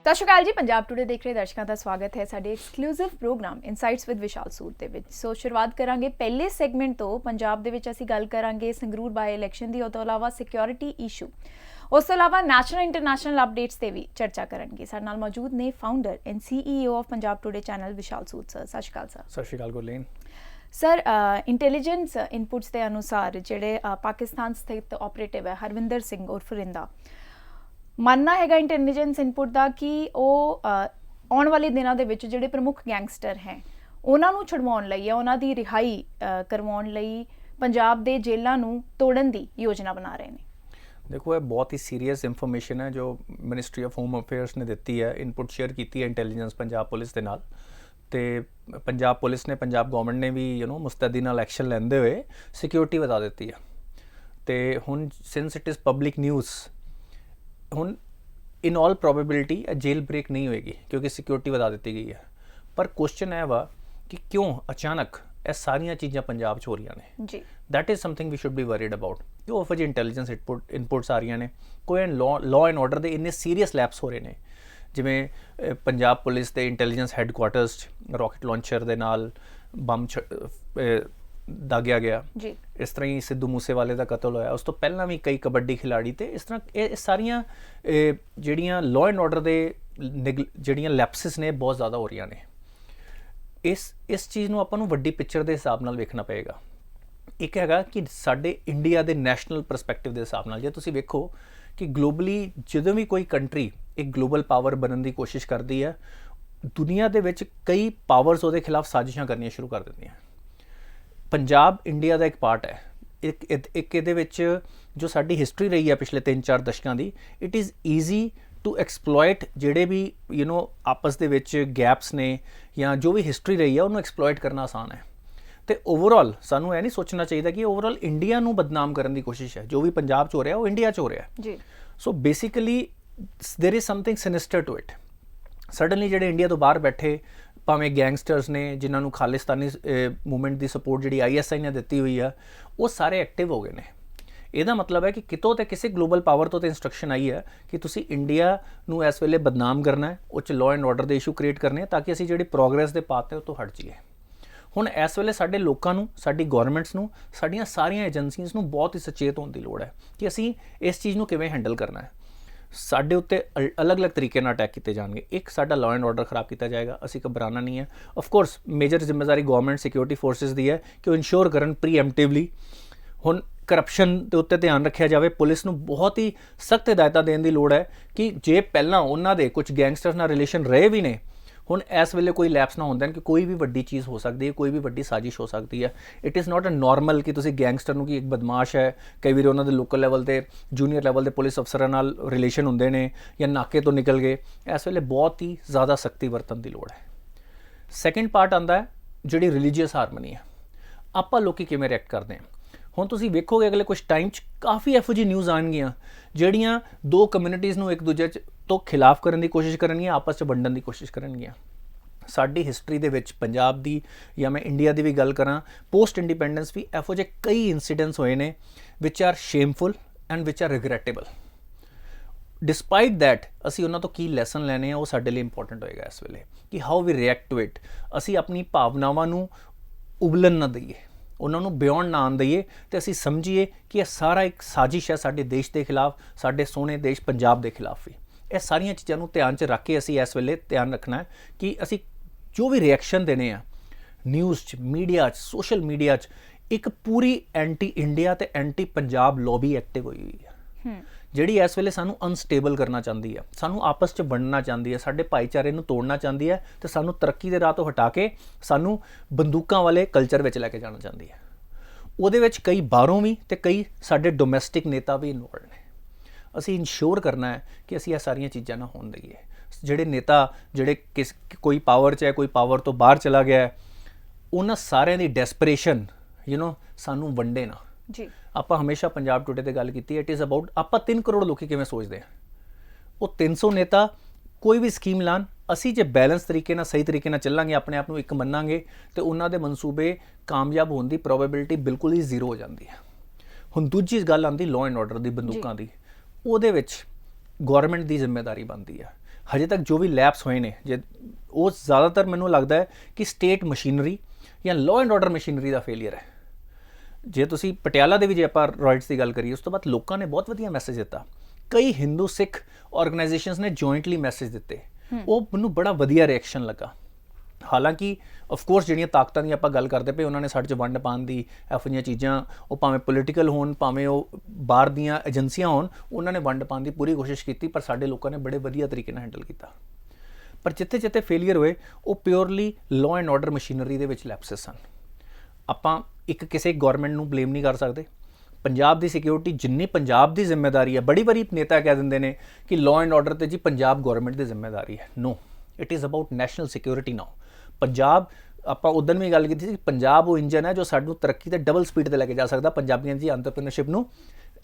ਸਤਿ ਸ਼੍ਰੀ ਅਕਾਲ ਜੀ। ਪੰਜਾਬ ਟੂਡੇ ਦੇਖ ਰਹੇ ਦਰਸ਼ਕਾਂ ਦਾ ਸਵਾਗਤ ਹੈ ਸਾਡੇ ਐਕਸਕਲੂਸਿਵ ਪ੍ਰੋਗਰਾਮ ਇਨਸਾਈਟਸ ਵਿਦ ਵਿਸ਼ਾਲ ਸੂਦ ਦੇ ਵਿੱਚ। ਸੋ ਸ਼ੁਰੂਆਤ ਕਰਾਂਗੇ ਪਹਿਲੇ ਸੈਗਮੈਂਟ ਤੋਂ। ਪੰਜਾਬ ਦੇ ਵਿੱਚ ਅਸੀਂ ਗੱਲ ਕਰਾਂਗੇ ਸੰਗਰੂਰ ਬਾਈ ਇਲੈਕਸ਼ਨ ਦੀ, ਉਸ ਤੋਂ ਇਲਾਵਾ ਸਿਕਿਉਰਿਟੀ ਇਸ਼ੂ, ਉਸ ਤੋਂ ਇਲਾਵਾ ਨੈਸ਼ਨਲ ਇੰਟਰਨੈਸ਼ਨਲ ਅਪਡੇਟਸ ਤੇ ਵੀ ਚਰਚਾ ਕਰਾਂਗੇ। ਸਾਡੇ ਨਾਲ ਮੌਜੂਦ ਨੇ founder and CEO of Punjab today channel Vishal Sood sir. ਸਤਿ ਸ਼੍ਰੀ ਅਕਾਲ ਸਰ। ਸਤਿ ਸ਼੍ਰੀ ਅਕਾਲ ਗੁਰਲੀਨ ਸਰ, ਇੰਟੈਲੀਜੈਂਸ ਇਨਪੁਟਸ ਦੇ ਅਨੁਸਾਰ ਜਿਹੜੇ ਪਾਕਿਸਤਾਨ ਸਥਿਤ ਆਪਰੇਟਿਵ ਹੈ ਹਰਵਿੰਦਰ ਸਿੰਘ ਉਰਫ ਰਿੰਦਾ, ਮੰਨਣਾ ਹੈਗਾ ਇੰਟੈਲੀਜੈਂਸ ਇਨਪੁਟ ਦਾ ਕਿ ਉਹ ਆਉਣ ਵਾਲੇ ਦਿਨਾਂ ਦੇ ਵਿੱਚ ਜਿਹੜੇ ਪ੍ਰਮੁੱਖ ਗੈਂਗਸਟਰ ਹੈ ਉਹਨਾਂ ਨੂੰ ਛੁਡਵਾਉਣ ਲਈ, ਉਹਨਾਂ ਦੀ ਰਿਹਾਈ ਕਰਵਾਉਣ ਲਈ ਪੰਜਾਬ ਦੇ ਜੇਲ੍ਹਾਂ ਨੂੰ ਤੋੜਨ ਦੀ ਯੋਜਨਾ ਬਣਾ ਰਹੇ ਨੇ। ਦੇਖੋ, ਇਹ ਬਹੁਤ ਹੀ ਸੀਰੀਅਸ ਇਨਫੋਰਮੇਸ਼ਨ ਹੈ ਜੋ ਮਿਨਿਸਟਰੀ ਆਫ ਹੋਮ ਅਫੇਅਰਸ ਨੇ ਦਿੱਤੀ ਹੈ, ਇਨਪੁਟ ਸ਼ੇਅਰ ਕੀਤੀ ਹੈ ਇੰਟੈਲੀਜੈਂਸ ਪੰਜਾਬ ਪੁਲਿਸ ਦੇ ਨਾਲ। ਤੇ ਪੰਜਾਬ ਪੁਲਿਸ ਨੇ, ਪੰਜਾਬ ਗਵਰਨਮੈਂਟ ਨੇ ਵੀ ਮੁਸਤੈਦੀ ਨਾਲ ਐਕਸ਼ਨ ਲੈਂਦੇ ਹੋਏ ਸਿਕਿਉਰਿਟੀ ਵਧਾ ਦਿੱਤੀ ਹੈ। ਤੇ ਹੁਣ since it is public news, ਹੁਣ ਇਨ ਆਲ ਪ੍ਰੋਬੇਬਿਲਿਟੀ ਜੇਲ ਬ੍ਰੇਕ ਨਹੀਂ ਹੋਏਗੀ ਕਿਉਂਕਿ ਸਿਕਿਉਰਿਟੀ ਵਧਾ ਦਿੱਤੀ ਗਈ ਹੈ। ਪਰ ਕੁਐਸਚਨ ਇਹ ਵਾ ਕਿ ਕਿਉਂ ਅਚਾਨਕ ਇਹ ਸਾਰੀਆਂ ਚੀਜ਼ਾਂ ਪੰਜਾਬ 'ਚ ਹੋ ਰਹੀਆਂ ਨੇ ਜੀ। That is something we should be worried about. ਕਿਉਂ ਇਹੋ ਜਿਹੀ ਇੰਟੈਲੀਜੈਂਸ ਇਨਪੁਟਸ ਆ ਰਹੀਆਂ ਨੇ? ਕੋਈ ਲਾਅ ਐਂਡ ਆਰਡਰ ਦੇ ਇੰਨੇ ਸੀਰੀਅਸ ਲੈਪਸ ਹੋ ਰਹੇ ਨੇ, ਜਿਵੇਂ ਪੰਜਾਬ ਪੁਲਿਸ ਦੇ ਇੰਟੈਲੀਜੈਂਸ ਹੈੱਡਕੁਆਟਰਸ 'ਚ ਰੌਕਟ ਲਾਂਚਰ ਦੇ ਨਾਲ ਬੰਬ ਦਾਗਿਆ ਗਿਆ ਜੀ। ਇਸ ਤਰ੍ਹਾਂ ਹੀ ਸਿੱਧੂ ਮੂਸੇਵਾਲੇ ਦਾ ਕਤਲ ਹੋਇਆ, ਉਸ ਤੋਂ ਪਹਿਲਾਂ ਵੀ ਕਈ ਕਬੱਡੀ ਖਿਲਾੜੀ। ਤੇ ਇਸ ਤਰ੍ਹਾਂ ਇਹ ਸਾਰੀਆਂ ਜਿਹੜੀਆਂ ਲਾਅ ਐਂਡ ਆਰਡਰ ਦੇ ਜਿਹੜੀਆਂ ਲੈਪਸਿਸ ਨੇ ਬਹੁਤ ਜ਼ਿਆਦਾ ਹੋ ਰਹੀਆਂ ਨੇ। ਇਸ ਚੀਜ਼ ਨੂੰ ਆਪਾਂ ਨੂੰ ਵੱਡੀ ਪਿਕਚਰ ਦੇ ਹਿਸਾਬ ਨਾਲ ਵੇਖਣਾ ਪਏਗਾ। ਇੱਕ ਹੈਗਾ ਕਿ ਸਾਡੇ ਇੰਡੀਆ ਦੇ ਨੈਸ਼ਨਲ ਪਰਸਪੈਕਟਿਵ ਦੇ ਹਿਸਾਬ ਨਾਲ, ਜੇ ਤੁਸੀਂ ਵੇਖੋ ਕਿ ਗਲੋਬਲੀ ਜਦੋਂ ਵੀ ਕੋਈ ਕੰਟਰੀ ਇੱਕ ਗਲੋਬਲ ਪਾਵਰ ਬਣਨ ਦੀ ਕੋਸ਼ਿਸ਼ ਕਰਦੀ ਹੈ, ਦੁਨੀਆ ਦੇ ਵਿੱਚ ਕਈ ਪਾਵਰਸ ਉਹਦੇ ਖਿਲਾਫ ਸਾਜ਼ਿਸ਼ਾਂ ਕਰਨੀਆਂ ਸ਼ੁਰੂ ਕਰ ਦਿੰਦੀਆਂ। ਪੰਜਾਬ ਇੰਡੀਆ ਦਾ ਇੱਕ ਪਾਰਟ ਹੈ। ਇੱਕ ਇਹਦੇ ਵਿੱਚ ਜੋ ਸਾਡੀ ਹਿਸਟਰੀ ਰਹੀ ਹੈ ਪਿਛਲੇ 3-4 ਦਸ਼ਕਾਂ ਦੀ, it is easy to exploit ਜਿਹੜੇ ਵੀ ਆਪਸ ਦੇ ਵਿੱਚ ਗੈਪਸ ਨੇ ਜਾਂ ਜੋ ਵੀ ਹਿਸਟਰੀ ਰਹੀ ਹੈ ਉਹਨੂੰ ਐਕਸਪਲੋਇਟ ਕਰਨਾ ਆਸਾਨ ਹੈ। ਤੇ ਓਵਰਆਲ ਸਾਨੂੰ ਇਹ ਨਹੀਂ ਸੋਚਣਾ ਚਾਹੀਦਾ ਕਿ ਓਵਰਆਲ ਇੰਡੀਆ ਨੂੰ ਬਦਨਾਮ ਕਰਨ ਦੀ ਕੋਸ਼ਿਸ਼ ਹੈ। ਜੋ ਵੀ ਪੰਜਾਬ 'ਚ ਹੋ ਰਿਹਾ ਉਹ ਇੰਡੀਆ 'ਚ ਹੋ ਰਿਹਾ ਜੀ। So basically there is something sinister to it. Suddenly ਜਿਹੜੇ ਇੰਡੀਆ ਤੋਂ ਬਾਹਰ ਬੈਠੇ ਭਾਵੇਂ ਗੈਂਗਸਟਰਸ ਨੇ, ਜਿਨ੍ਹਾਂ ਨੂੰ ਖਾਲਿਸਤਾਨੀ ਮੂਵਮੈਂਟ ਦੀ ਸਪੋਰਟ ਜਿਹੜੀ ISI ਨੇ ਦਿੱਤੀ ਹੋਈ ਆ, ਉਹ ਸਾਰੇ ਐਕਟਿਵ ਹੋ ਗਏ ਨੇ। ਇਹਦਾ ਮਤਲਬ ਹੈ ਕਿ ਕਿਤੋਂ ਤੇ ਕਿਸੇ ਗਲੋਬਲ ਪਾਵਰ ਤੋਂ ਤੇ ਇੰਸਟਰਕਸ਼ਨ ਆਈ ਹੈ ਕਿ ਤੁਸੀਂ ਇੰਡੀਆ ਨੂੰ ਇਸ ਵੇਲੇ ਬਦਨਾਮ ਕਰਨਾ ਹੈ, ਉਹ 'ਚ ਲਾਅ ਐਂਡ ਆਰਡਰ ਦੇ ਇਸ਼ੂ ਕ੍ਰੀਏਟ ਕਰਨੇ ਤਾਂ ਕਿ ਅਸੀਂ ਜਿਹੜੀ ਪ੍ਰੋਗਰੈਸ ਦੇ ਪਾਥ 'ਤੇ ਉਹ ਤੋਂ ਹਟ ਜਾਈਏ। ਹੁਣ ਇਸ ਵੇਲੇ ਸਾਡੇ ਲੋਕਾਂ ਨੂੰ, ਸਾਡੀ ਗੌਰਮੈਂਟਸ ਨੂੰ, ਸਾਡੀਆਂ ਸਾਰੀਆਂ ਏਜੰਸੀਜ਼ ਨੂੰ ਬਹੁਤ ਹੀ ਸਚੇਤ ਹੋਣ ਦੀ ਲੋੜ ਹੈ ਕਿ ਅਸੀਂ ਇਸ ਚੀਜ਼ ਨੂੰ ਕਿਵੇਂ ਹੈਂਡਲ ਕਰਨਾ ਹੈ। ਸਾਡੇ ਉੱਤੇ ਅਲੱਗ-ਅਲੱਗ ਤਰੀਕੇ ਨਾਲ ਅਟੈਕ ਕੀਤੇ ਜਾਣਗੇ। ਇੱਕ, ਸਾਡਾ ਲਾਅ ਐਂਡ ਆਰਡਰ ਖਰਾਬ ਕੀਤਾ ਜਾਏਗਾ, ਅਸੀਂ ਘਬਰਾਉਣਾ ਨਹੀਂ ਹੈ। ਆਫ ਕੋਰਸ ਮੇਜਰ ਜ਼ਿੰਮੇਵਾਰੀ ਗਵਰਨਮੈਂਟ ਸਿਕਿਉਰਿਟੀ ਫੋਰਸਿਸ ਦੀ ਹੈ ਕਿ ਉਹ ਇਨਸ਼ੋਰ ਕਰਨ ਪ੍ਰੀਐਮਪਟਿਵਲੀ। ਹੁਣ ਕਰਪਸ਼ਨ ਦੇ ਉੱਤੇ ਧਿਆਨ ਰੱਖਿਆ ਜਾਵੇ। ਪੁਲਿਸ ਨੂੰ ਬਹੁਤ ਹੀ ਸਖਤ ਹਦਾਇਤਾਂ ਦੇਣ ਦੀ ਲੋੜ ਹੈ ਕਿ ਜੇ ਪਹਿਲਾਂ ਉਹਨਾਂ ਦੇ ਕੁਝ ਗੈਂਗਸਟਰਸ ਨਾਲ ਰਿਲੇਸ਼ਨ ਰਹੇ ਵੀ ਨੇ, ਹੁਣ ਇਸ ਵੇਲੇ ਕੋਈ ਲੈਪਸ ਨਾ ਹੁੰਦੇ ਕਿ ਕੋਈ ਵੀ ਵੱਡੀ ਚੀਜ਼ ਹੋ ਸਕਦੀ ਹੈ, ਕੋਈ ਵੀ ਵੱਡੀ ਸਾਜ਼ਿਸ਼ ਹੋ ਸਕਦੀ ਹੈ। It is not a normal ਕਿ ਤੁਸੀਂ ਗੈਂਗਸਟਰ ਨੂੰ ਕਿ ਇੱਕ ਬਦਮਾਸ਼ ਹੈ, ਕਈ ਵਾਰੀ ਉਹਨਾਂ ਦੇ ਲੋਕਲ ਲੈਵਲ 'ਤੇ, ਜੂਨੀਅਰ ਲੈਵਲ ਦੇ ਪੁਲਿਸ ਅਫਸਰਾਂ ਨਾਲ ਰਿਲੇਸ਼ਨ ਹੁੰਦੇ ਨੇ ਜਾਂ ਨਾਕੇ ਤੋਂ ਨਿਕਲ ਗਏ। ਇਸ ਵੇਲੇ ਬਹੁਤ ਹੀ ਜ਼ਿਆਦਾ ਸਖਤੀ ਵਰਤਣ ਦੀ ਲੋੜ ਹੈ। ਸੈਕਿੰਡ ਪਾਰਟ ਆਉਂਦਾ ਹੈ ਜਿਹੜੀ ਰਿਲੀਜੀਅਸ ਹਾਰਮਨੀ ਹੈ। ਆਪਾਂ ਲੋਕੀ ਕਿਵੇਂ ਰਿਐਕਟ ਕਰਦੇ ਹਾਂ। ਹੁਣ ਤੁਸੀਂ ਵੇਖੋਗੇ ਅਗਲੇ ਕੁਝ ਟਾਈਮ 'ਚ ਕਾਫੀ ਇਹੋ ਜਿਹੀ ਨਿਊਜ਼ ਆਉਣਗੀਆਂ ਜਿਹੜੀਆਂ ਦੋ ਕਮਿਊਨਿਟੀਜ਼ ਨੂੰ ਇੱਕ ਦੂਜੇ ਤੋਂ ਖਿਲਾਫ ਕਰਨ ਦੀ ਕੋਸ਼ਿਸ਼ ਕਰਨਗੀਆਂ, ਆਪਸ 'ਚ ਵੰਡਣ ਦੀ ਕੋਸ਼ਿਸ਼ ਕਰਨਗੀਆਂ। ਸਾਡੀ ਹਿਸਟਰੀ ਦੇ ਵਿੱਚ ਪੰਜਾਬ ਦੀ ਜਾਂ ਮੈਂ ਇੰਡੀਆ ਦੀ ਵੀ ਗੱਲ ਕਰਾਂ, ਪੋਸਟ ਇੰਡੀਪੈਂਡੈਂਸ ਵੀ ਇਹੋ ਜਿਹੇ ਕਈ ਇਨਸੀਡੈਂਟਸ ਹੋਏ ਨੇ which are shameful and which are regrettable. Despite that ਅਸੀਂ ਉਹਨਾਂ ਤੋਂ ਕੀ ਲੈਸਨ ਲੈਣੇ ਆ, ਉਹ ਸਾਡੇ ਲਈ ਇੰਪੋਰਟੈਂਟ ਹੋਏਗਾ ਇਸ ਵੇਲੇ ਕਿ how we react to it. ਅਸੀਂ ਆਪਣੀ ਭਾਵਨਾਵਾਂ ਨੂੰ ਉਬਲਣ ਨਾ ਦਈਏ, ਉਹਨਾਂ ਨੂੰ ਬਿਯੋਂਡ ਨਾ ਆਉਣ ਦਈਏ, ਅਤੇ ਅਸੀਂ ਸਮਝੀਏ ਕਿ ਇਹ ਸਾਰਾ ਇੱਕ ਸਾਜ਼ਿਸ਼ ਹੈ ਸਾਡੇ ਦੇਸ਼ ਦੇ ਖਿਲਾਫ, ਸਾਡੇ ਸੋਹਣੇ ਦੇਸ਼ ਪੰਜਾਬ ਦੇ ਖਿਲਾਫ ਵੀ। ਇਹ ਸਾਰੀਆਂ ਚੀਜ਼ਾਂ ਨੂੰ ਧਿਆਨ 'ਚ ਰੱਖ ਕੇ ਅਸੀਂ ਇਸ ਵੇਲੇ ਧਿਆਨ ਰੱਖਣਾ ਹੈ ਕਿ ਅਸੀਂ ਜੋ ਵੀ ਰਿਐਕਸ਼ਨ ਦੇਣੇ ਆ ਨਿਊਜ਼ 'ਚ, ਮੀਡੀਆ 'ਚ, ਸੋਸ਼ਲ ਮੀਡੀਆ 'ਚ, ਇੱਕ ਪੂਰੀ ਐਂਟੀ ਇੰਡੀਆ ਅਤੇ ਐਂਟੀ ਪੰਜਾਬ ਲੌਬੀ ਐਕਟਿਵ ਹੋਈ ਹੋਈ ਹੈ ਜਿਹੜੀ ਇਸ ਵੇਲੇ ਸਾਨੂੰ ਅਨਸਟੇਬਲ ਕਰਨਾ ਚਾਹੁੰਦੀ ਹੈ, ਸਾਨੂੰ ਆਪਸ 'ਚ ਵੰਡਣਾ ਚਾਹੁੰਦੀ ਹੈ, ਸਾਡੇ ਭਾਈਚਾਰੇ ਨੂੰ ਤੋੜਨਾ ਚਾਹੁੰਦੀ ਹੈ ਅਤੇ ਸਾਨੂੰ ਤਰੱਕੀ ਦੇ ਰਾਹ ਤੋਂ ਹਟਾ ਕੇ ਸਾਨੂੰ ਬੰਦੂਕਾਂ ਵਾਲੇ ਕਲਚਰ ਵਿੱਚ ਲੈ ਕੇ ਜਾਣਾ ਚਾਹੁੰਦੀ ਹੈ। ਉਹਦੇ ਵਿੱਚ ਕਈ ਬਾਹਰੋਂ ਵੀ ਅਤੇ ਕਈ ਸਾਡੇ ਡੋਮੈਸਟਿਕ ਨੇਤਾ ਵੀ ਇਨਵੋਲਵ ਨੇ। ਅਸੀਂ ਇਨਸ਼ੋਰ ਕਰਨਾ ਹੈ ਕਿ ਅਸੀਂ ਇਹ ਸਾਰੀਆਂ ਚੀਜ਼ਾਂ ਨਾ ਹੋਣ ਦਈਏ। ਜਿਹੜੇ ਨੇਤਾ ਜਿਹੜੇ ਕੋਈ ਪਾਵਰ 'ਚ ਹੈ, ਕੋਈ ਪਾਵਰ ਤੋਂ ਬਾਹਰ ਚਲਾ ਗਿਆ ਹੈ, ਉਹਨਾਂ ਸਾਰਿਆਂ ਦੀ ਡੈਸਪਰੇਸ਼ਨ ਸਾਨੂੰ ਵੰਡੇ ਨਾ ਜੀ। ਆਪਾਂ ਹਮੇਸ਼ਾ ਪੰਜਾਬ ਟੂਡੇ 'ਤੇ ਗੱਲ ਕੀਤੀ, ਇਟ ਇਜ਼ ਅਬਾਊਟ ਆਪਾਂ 3 ਕਰੋੜ ਲੋਕੀ ਕਿਵੇਂ ਸੋਚਦੇ ਹਾਂ। ਉਹ 300 ਨੇਤਾ ਕੋਈ ਵੀ ਸਕੀਮ ਲਾਣ, ਅਸੀਂ ਜੇ ਬੈਲੈਂਸ ਤਰੀਕੇ ਨਾਲ, ਸਹੀ ਤਰੀਕੇ ਨਾਲ ਚੱਲਾਂਗੇ, ਆਪਣੇ ਆਪ ਨੂੰ ਇੱਕ ਮੰਨਾਂਗੇ, ਅਤੇ ਉਹਨਾਂ ਦੇ ਮਨਸੂਬੇ ਕਾਮਯਾਬ ਹੋਣ ਦੀ ਪ੍ਰੋਬੇਬਿਲਿਟੀ ਬਿਲਕੁਲ ਹੀ ਜ਼ੀਰੋ ਹੋ ਜਾਂਦੀ ਹੈ। ਹੁਣ ਦੂਜੀ ਗੱਲ ਆਉਂਦੀ ਲਾਅ ਐਂਡ ਆਰਡਰ ਦੀ, ਬੰਦੂਕਾਂ ਦੀ। ਉਹਦੇ ਵਿੱਚ ਗੌਰਮੈਂਟ ਦੀ ਜ਼ਿੰਮੇਵਾਰੀ ਬਣਦੀ ਹੈ। ਹਜੇ ਤੱਕ ਜੋ ਵੀ ਲੈਪਸ ਹੋਏ ਨੇ ਜੇ ਉਹ ਜ਼ਿਆਦਾਤਰ ਮੈਨੂੰ ਲੱਗਦਾ ਹੈ ਕਿ ਸਟੇਟ ਮਸ਼ੀਨਰੀ ਜਾਂ law and order machinery the failure ਹੈ। ਜੇ ਤੁਸੀਂ ਪਟਿਆਲਾ ਦੇ ਵੀ ਜੇ ਆਪਾਂ ਰॉयट्स ਦੀ ਗੱਲ ਕਰੀਏ, ਉਸ ਤੋਂ ਬਾਅਦ ਲੋਕਾਂ ਨੇ ਬਹੁਤ ਵਧੀਆ ਮੈਸੇਜ ਦਿੱਤਾ। ਕਈ ਹਿੰਦੂ ਸਿੱਖ ਆਰਗੇਨਾਈਜੇਸ਼ਨਸ ਨੇ ਜੁਆਇੰਟਲੀ ਮੈਸੇਜ ਦਿੱਤੇ, ਉਹ ਮੈਨੂੰ ਬੜਾ ਵਧੀਆ ਰਿਐਕਸ਼ਨ ਲੱਗਾ। ਹਾਲਾਂਕਿ ਆਫ ਕੋਰਸ ਜਿਹੜੀਆਂ ਤਾਕਤਾਂ ਦੀ ਆਪਾਂ ਗੱਲ ਕਰਦੇ ਪਏ, ਉਹਨਾਂ ਨੇ ਸਾਡੇ 'ਚ ਵੰਡ ਪਾਉਣ ਦੀ ਇਹੋ ਜਿਹੀਆਂ ਚੀਜ਼ਾਂ, ਉਹ ਭਾਵੇਂ ਪੋਲੀਟੀਕਲ ਹੋਣ ਭਾਵੇਂ ਉਹ ਬਾਹਰ ਦੀਆਂ ਏਜੰਸੀਆਂ ਹੋਣ, ਉਹਨਾਂ ਨੇ ਵੰਡ ਪਾਉਣ ਦੀ ਪੂਰੀ ਕੋਸ਼ਿਸ਼ ਕੀਤੀ, ਪਰ ਸਾਡੇ ਲੋਕਾਂ ਨੇ ਬੜੇ ਵਧੀਆ ਤਰੀਕੇ ਨਾਲ ਹੈਂਡਲ ਕੀਤਾ। ਪਰ ਜਿੱਥੇ ਜਿੱਥੇ ਫੇਲੀਅਰ ਹੋਏ ਉਹ purely law and order machinery ਦੇ ਵਿੱਚ ਲੈਪਸਿਸ ਸਨ। ਆਪਾਂ ਇੱਕ ਕਿਸੇ ਗਵਰਨਮੈਂਟ ਨੂੰ ਬਲੇਮ ਨਹੀਂ ਕਰ ਸਕਦੇ। ਪੰਜਾਬ ਦੀ ਸਿਕਿਉਰਿਟੀ ਜਿੰਨੀ ਪੰਜਾਬ ਦੀ ਜ਼ਿੰਮੇਵਾਰੀ ਹੈ, ਬੜੀ ਵਾਰੀ ਨੇਤਾ ਕਹਿ ਦਿੰਦੇ ਨੇ ਕਿ ਲਾਅ ਐਂਡ ਆਰਡਰ ਤੇ ਜੀ ਪੰਜਾਬ ਗਵਰਨਮੈਂਟ ਦੀ ਜ਼ਿੰਮੇਵਾਰੀ ਹੈ। No, it is about national security now. Punjab, ਆਪਾਂ ਉਦੋਂ ਵੀ ਗੱਲ ਕੀਤੀ ਸੀ, ਪੰਜਾਬ ਉਹ ਇੰਜਨ ਹੈ ਜੋ ਸਾਨੂੰ ਤਰੱਕੀ ਤੇ ਡਬਲ ਸਪੀਡ ਤੇ ਲੈ ਕੇ ਜਾ ਸਕਦਾ ਪੰਜਾਬੀਆਂ ਦੀ ਐਂਟਰਪ੍ਰੀਨਰਸ਼ਿਪ ਨੂੰ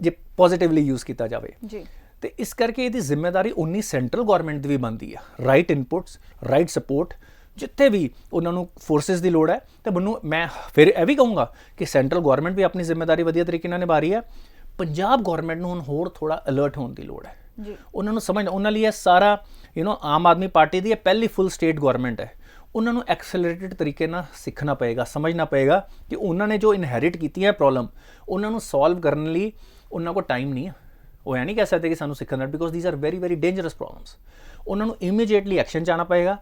ਜੇ ਪੋਜ਼ਿਟਿਵਲੀ ਯੂਜ਼ ਕੀਤਾ ਜਾਵੇ ਜੀ। ਤੇ ਇਸ ਕਰਕੇ ਇਹਦੀ ਜ਼ਿੰਮੇਵਾਰੀ ਉਨੀ ਸੈਂਟਰਲ ਗਵਰਨਮੈਂਟ ਦੀ ਵੀ ਬਣਦੀ ਆ। ਰਾਈਟ ਇਨਪੁਟਸ, ਰਾਈਟ ਸਪੋਰਟ, ਜਿੱਥੇ ਵੀ ਉਹਨਾਂ ਨੂੰ ਫੋਰਸਿਸ ਦੀ ਲੋੜ ਹੈ। ਤੇ ਮੈਨੂੰ ਮੈਂ ਫਿਰ ਇਹ ਵੀ ਕਹੂੰਗਾ ਕਿ ਸੈਂਟਰਲ ਗਵਰਨਮੈਂਟ ਵੀ ਆਪਣੀ ਜ਼ਿੰਮੇਵਾਰੀ ਵਧੀਆ ਤਰੀਕੇ ਨਾਲ ਨਿਭਾ ਰਹੀ ਹੈ। ਪੰਜਾਬ ਗਵਰਨਮੈਂਟ ਨੂੰ ਹੁਣ ਹੋਰ ਥੋੜਾ ਅਲਰਟ ਹੋਣ ਦੀ ਲੋੜ ਹੈ ਜੀ। ਉਹਨਾਂ ਨੂੰ ਸਮਝਣਾ, ਉਹਨਾਂ ਲਈ ਇਹ ਸਾਰਾ ਆਮ ਆਦਮੀ ਪਾਰਟੀ ਦੀ ਇਹ ਪਹਿਲੀ ਫੁੱਲ ਸਟੇਟ ਗਵਰਨਮੈਂਟ ਹੈ। ਉਹਨਾਂ ਨੂੰ ਐਕਸਲਰੇਟਿਡ ਤਰੀਕੇ ਨਾਲ ਸਿੱਖਣਾ ਪਏਗਾ, ਸਮਝਣਾ ਪਏਗਾ ਕਿ ਉਹਨਾਂ ਨੇ ਜੋ ਇਨਹੈਰਿਟ ਕੀਤੀ ਹੈ ਪ੍ਰੋਬਲਮ, ਉਹਨਾਂ ਨੂੰ ਸੋਲਵ ਕਰਨ ਲਈ ਉਹਨਾਂ ਕੋਲ ਟਾਈਮ ਨਹੀਂ ਹੈ। ਉਹ ਇਹ ਨਹੀਂ ਕਹਿ ਸਕਦੇ ਕਿ ਸਾਨੂੰ ਸਿੱਖਣ ਦਾ, because these are very very dangerous problems. ਉਹਨਾਂ ਨੂੰ ਇਮੀਡੀਏਟਲੀ ਐਕਸ਼ਨ 'ਚ ਆਉਣਾ ਪਏਗਾ,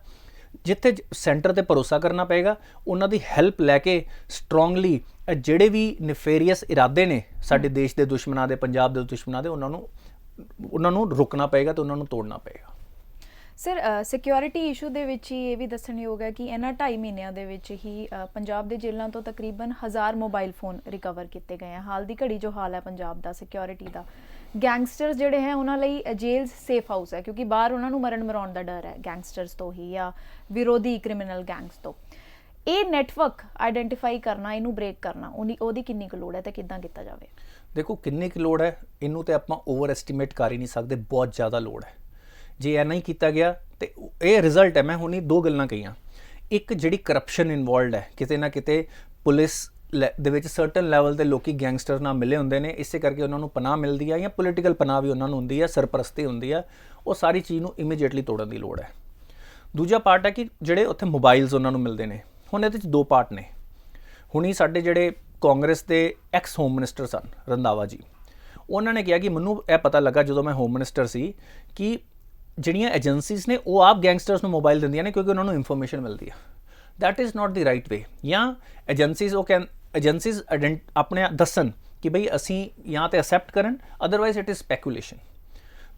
ਜਿੱਥੇ ਸੈਂਟਰ ਤੇ ਭਰੋਸਾ ਕਰਨਾ ਪਏਗਾ, ਉਹਨਾਂ ਦੀ ਹੈਲਪ ਲੈ ਕੇ ਸਟਰੋਂਗਲੀ ਜਿਹੜੇ ਵੀ ਨਿਫੇਰੀਅਸ ਇਰਾਦੇ ਨੇ ਸਾਡੇ ਦੇਸ਼ ਦੇ ਦੁਸ਼ਮਣਾਂ ਦੇ, ਪੰਜਾਬ ਦੇ ਦੁਸ਼ਮਣਾਂ ਦੇ, ਉਹਨਾਂ ਨੂੰ ਰੁਕਣਾ ਪਏਗਾ ਤੇ ਉਹਨਾਂ ਨੂੰ ਤੋੜਨਾ ਪਏਗਾ। ਸਰ, ਸਿਕਿਉਰਿਟੀ ਇਸ਼ੂ ਦੇ ਵਿੱਚ ਹੀ ਇਹ ਵੀ ਦੱਸਣਯੋਗ ਹੈ ਕਿ ਇਹਨਾਂ 2.5 ਮਹੀਨਿਆਂ ਦੇ ਵਿੱਚ ਹੀ ਪੰਜਾਬ ਦੇ ਜੇਲ੍ਹਾਂ ਤੋਂ ਤਕਰੀਬਨ 1000 ਮੋਬਾਈਲ ਫੋਨ ਰਿਕਵਰ ਕੀਤੇ ਗਏ ਹਨ। ਹਾਲ ਦੀ ਘੜੀ ਜੋ ਹਾਲ ਹੈ ਪੰਜਾਬ ਦਾ ਸਿਕਿਉਰਿਟੀ ਦਾ, ਗੈਂਗਸਟਰਸ ਜਿਹੜੇ ਹੈ ਉਹਨਾਂ ਲਈ ਜੇਲ੍ਹ ਸੇਫ ਹਾਊਸ ਹੈ, ਕਿਉਂਕਿ ਬਾਹਰ ਉਹਨਾਂ ਨੂੰ ਮਰਨ ਮਰਾਉਣ ਦਾ ਡਰ ਹੈ ਗੈਂਗਸਟਰਸ ਤੋਂ ਹੀ ਜਾਂ ਵਿਰੋਧੀ ਕ੍ਰਿਮੀਨਲ ਗੈਂਗਸ ਤੋਂ। ਇਹ ਨੈਟਵਰਕ ਆਈਡੈਂਟੀਫਾਈ ਕਰਨਾ, ਇਹਨੂੰ ਬ੍ਰੇਕ ਕਰਨਾ, ਉਹਦੀ ਕਿੰਨੀ ਕੁ ਲੋੜ ਹੈ ਤੇ ਕਿੱਦਾਂ ਕੀਤਾ ਜਾਵੇ? ਦੇਖੋ, ਕਿੰਨੀ ਕੁ ਲੋੜ ਹੈ ਇਹਨੂੰ ਤੇ ਆਪਾਂ ਓਵਰ ਐਸਟੀਮੇਟ ਕਰ ਹੀ ਨਹੀਂ ਸਕਦੇ, ਬਹੁਤ ਜ਼ਿਆਦਾ ਲੋੜ ਹੈ। ਜੇ ਇਹ ਨਹੀਂ ਕੀਤਾ ਗਿਆ ਤੇ ਇਹ ਰਿਜ਼ਲਟ ਹੈ। ਮੈਂ ਹੁਣੀ 2 ਗੱਲਾਂ ਕਹੀਆਂ। ਇੱਕ, ਜਿਹੜੀ ਕਰਪਸ਼ਨ ਇਨਵੋਲਵਡ ਹੈ, ਕਿਤੇ ਨਾ ਕਿਤੇ ਪੁਲਿਸ ਦੇ ਵਿੱਚ ਸਰਟਨ ਲੈਵਲ ਤੇ ਲੋਕੀ ਗੈਂਗਸਟਰ ਨਾਲ ਮਿਲੇ ਹੁੰਦੇ ਨੇ, ਇਸੇ ਕਰਕੇ ਉਹਨਾਂ ਨੂੰ ਪਨਾਹ ਮਿਲਦੀ ਹੈ ਜਾਂ ਪੋਲੀਟੀਕਲ ਪਨਾਹ ਵੀ ਉਹਨਾਂ ਨੂੰ ਹੁੰਦੀ ਹੈ, ਸਰਪ੍ਰਸਤੀ ਹੁੰਦੀ ਹੈ। ਉਹ ਸਾਰੀ ਚੀਜ਼ ਨੂੰ ਇਮੀਡੀਏਟਲੀ ਤੋੜਨ ਦੀ ਲੋੜ ਹੈ। ਦੂਜਾ ਪਾਰਟ ਹੈ ਕਿ ਜਿਹੜੇ ਉੱਥੇ ਮੋਬਾਈਲਸ ਉਹਨਾਂ ਨੂੰ ਮਿਲਦੇ ਨੇ, ਹੁਣ ਇਹਦੇ 'ਚ 2 ਪਾਰਟ ਨੇ। ਹੁਣੀ ਸਾਡੇ ਜਿਹੜੇ ਕਾਂਗਰਸ ਦੇ ਐਕਸ ਹੋਮ ਮਿਨਿਸਟਰ ਸਨ, ਰੰਧਾਵਾ ਜੀ, ਉਹਨਾਂ ਨੇ ਕਿਹਾ ਕਿ ਮੈਨੂੰ ਇਹ ਪਤਾ ਲੱਗਾ ਜਦੋਂ ਮੈਂ ਹੋਮ ਮਿਨਿਸਟਰ ਸੀ ਕਿ ਜਿਹੜੀਆਂ ਏਜੰਸੀਜ਼ ਨੇ ਉਹ ਆਪ ਗੈਂਗਸਟਰਸ ਨੂੰ ਮੋਬਾਈਲ ਦਿੰਦੀਆਂ ਨੇ ਕਿਉਂਕਿ ਉਹਨਾਂ ਨੂੰ ਇਨਫੋਰਮੇਸ਼ਨ ਮਿਲਦੀ ਆ। That is not the right ਵੇ। ਜਾਂ ਏਜੰਸੀਜ਼ ਏਜੰਸੀਜ਼ ਆਪਣੇ ਦੱਸਣ ਕਿ ਬਈ ਅਸੀਂ ਜਾਂ ਤੇ ਅਸੈਪਟ ਕਰਨ, ਅਦਰਵਾਈਜ਼ ਇਟ ਇਜ਼ ਸਪੈਕੂਲੇਸ਼ਨ।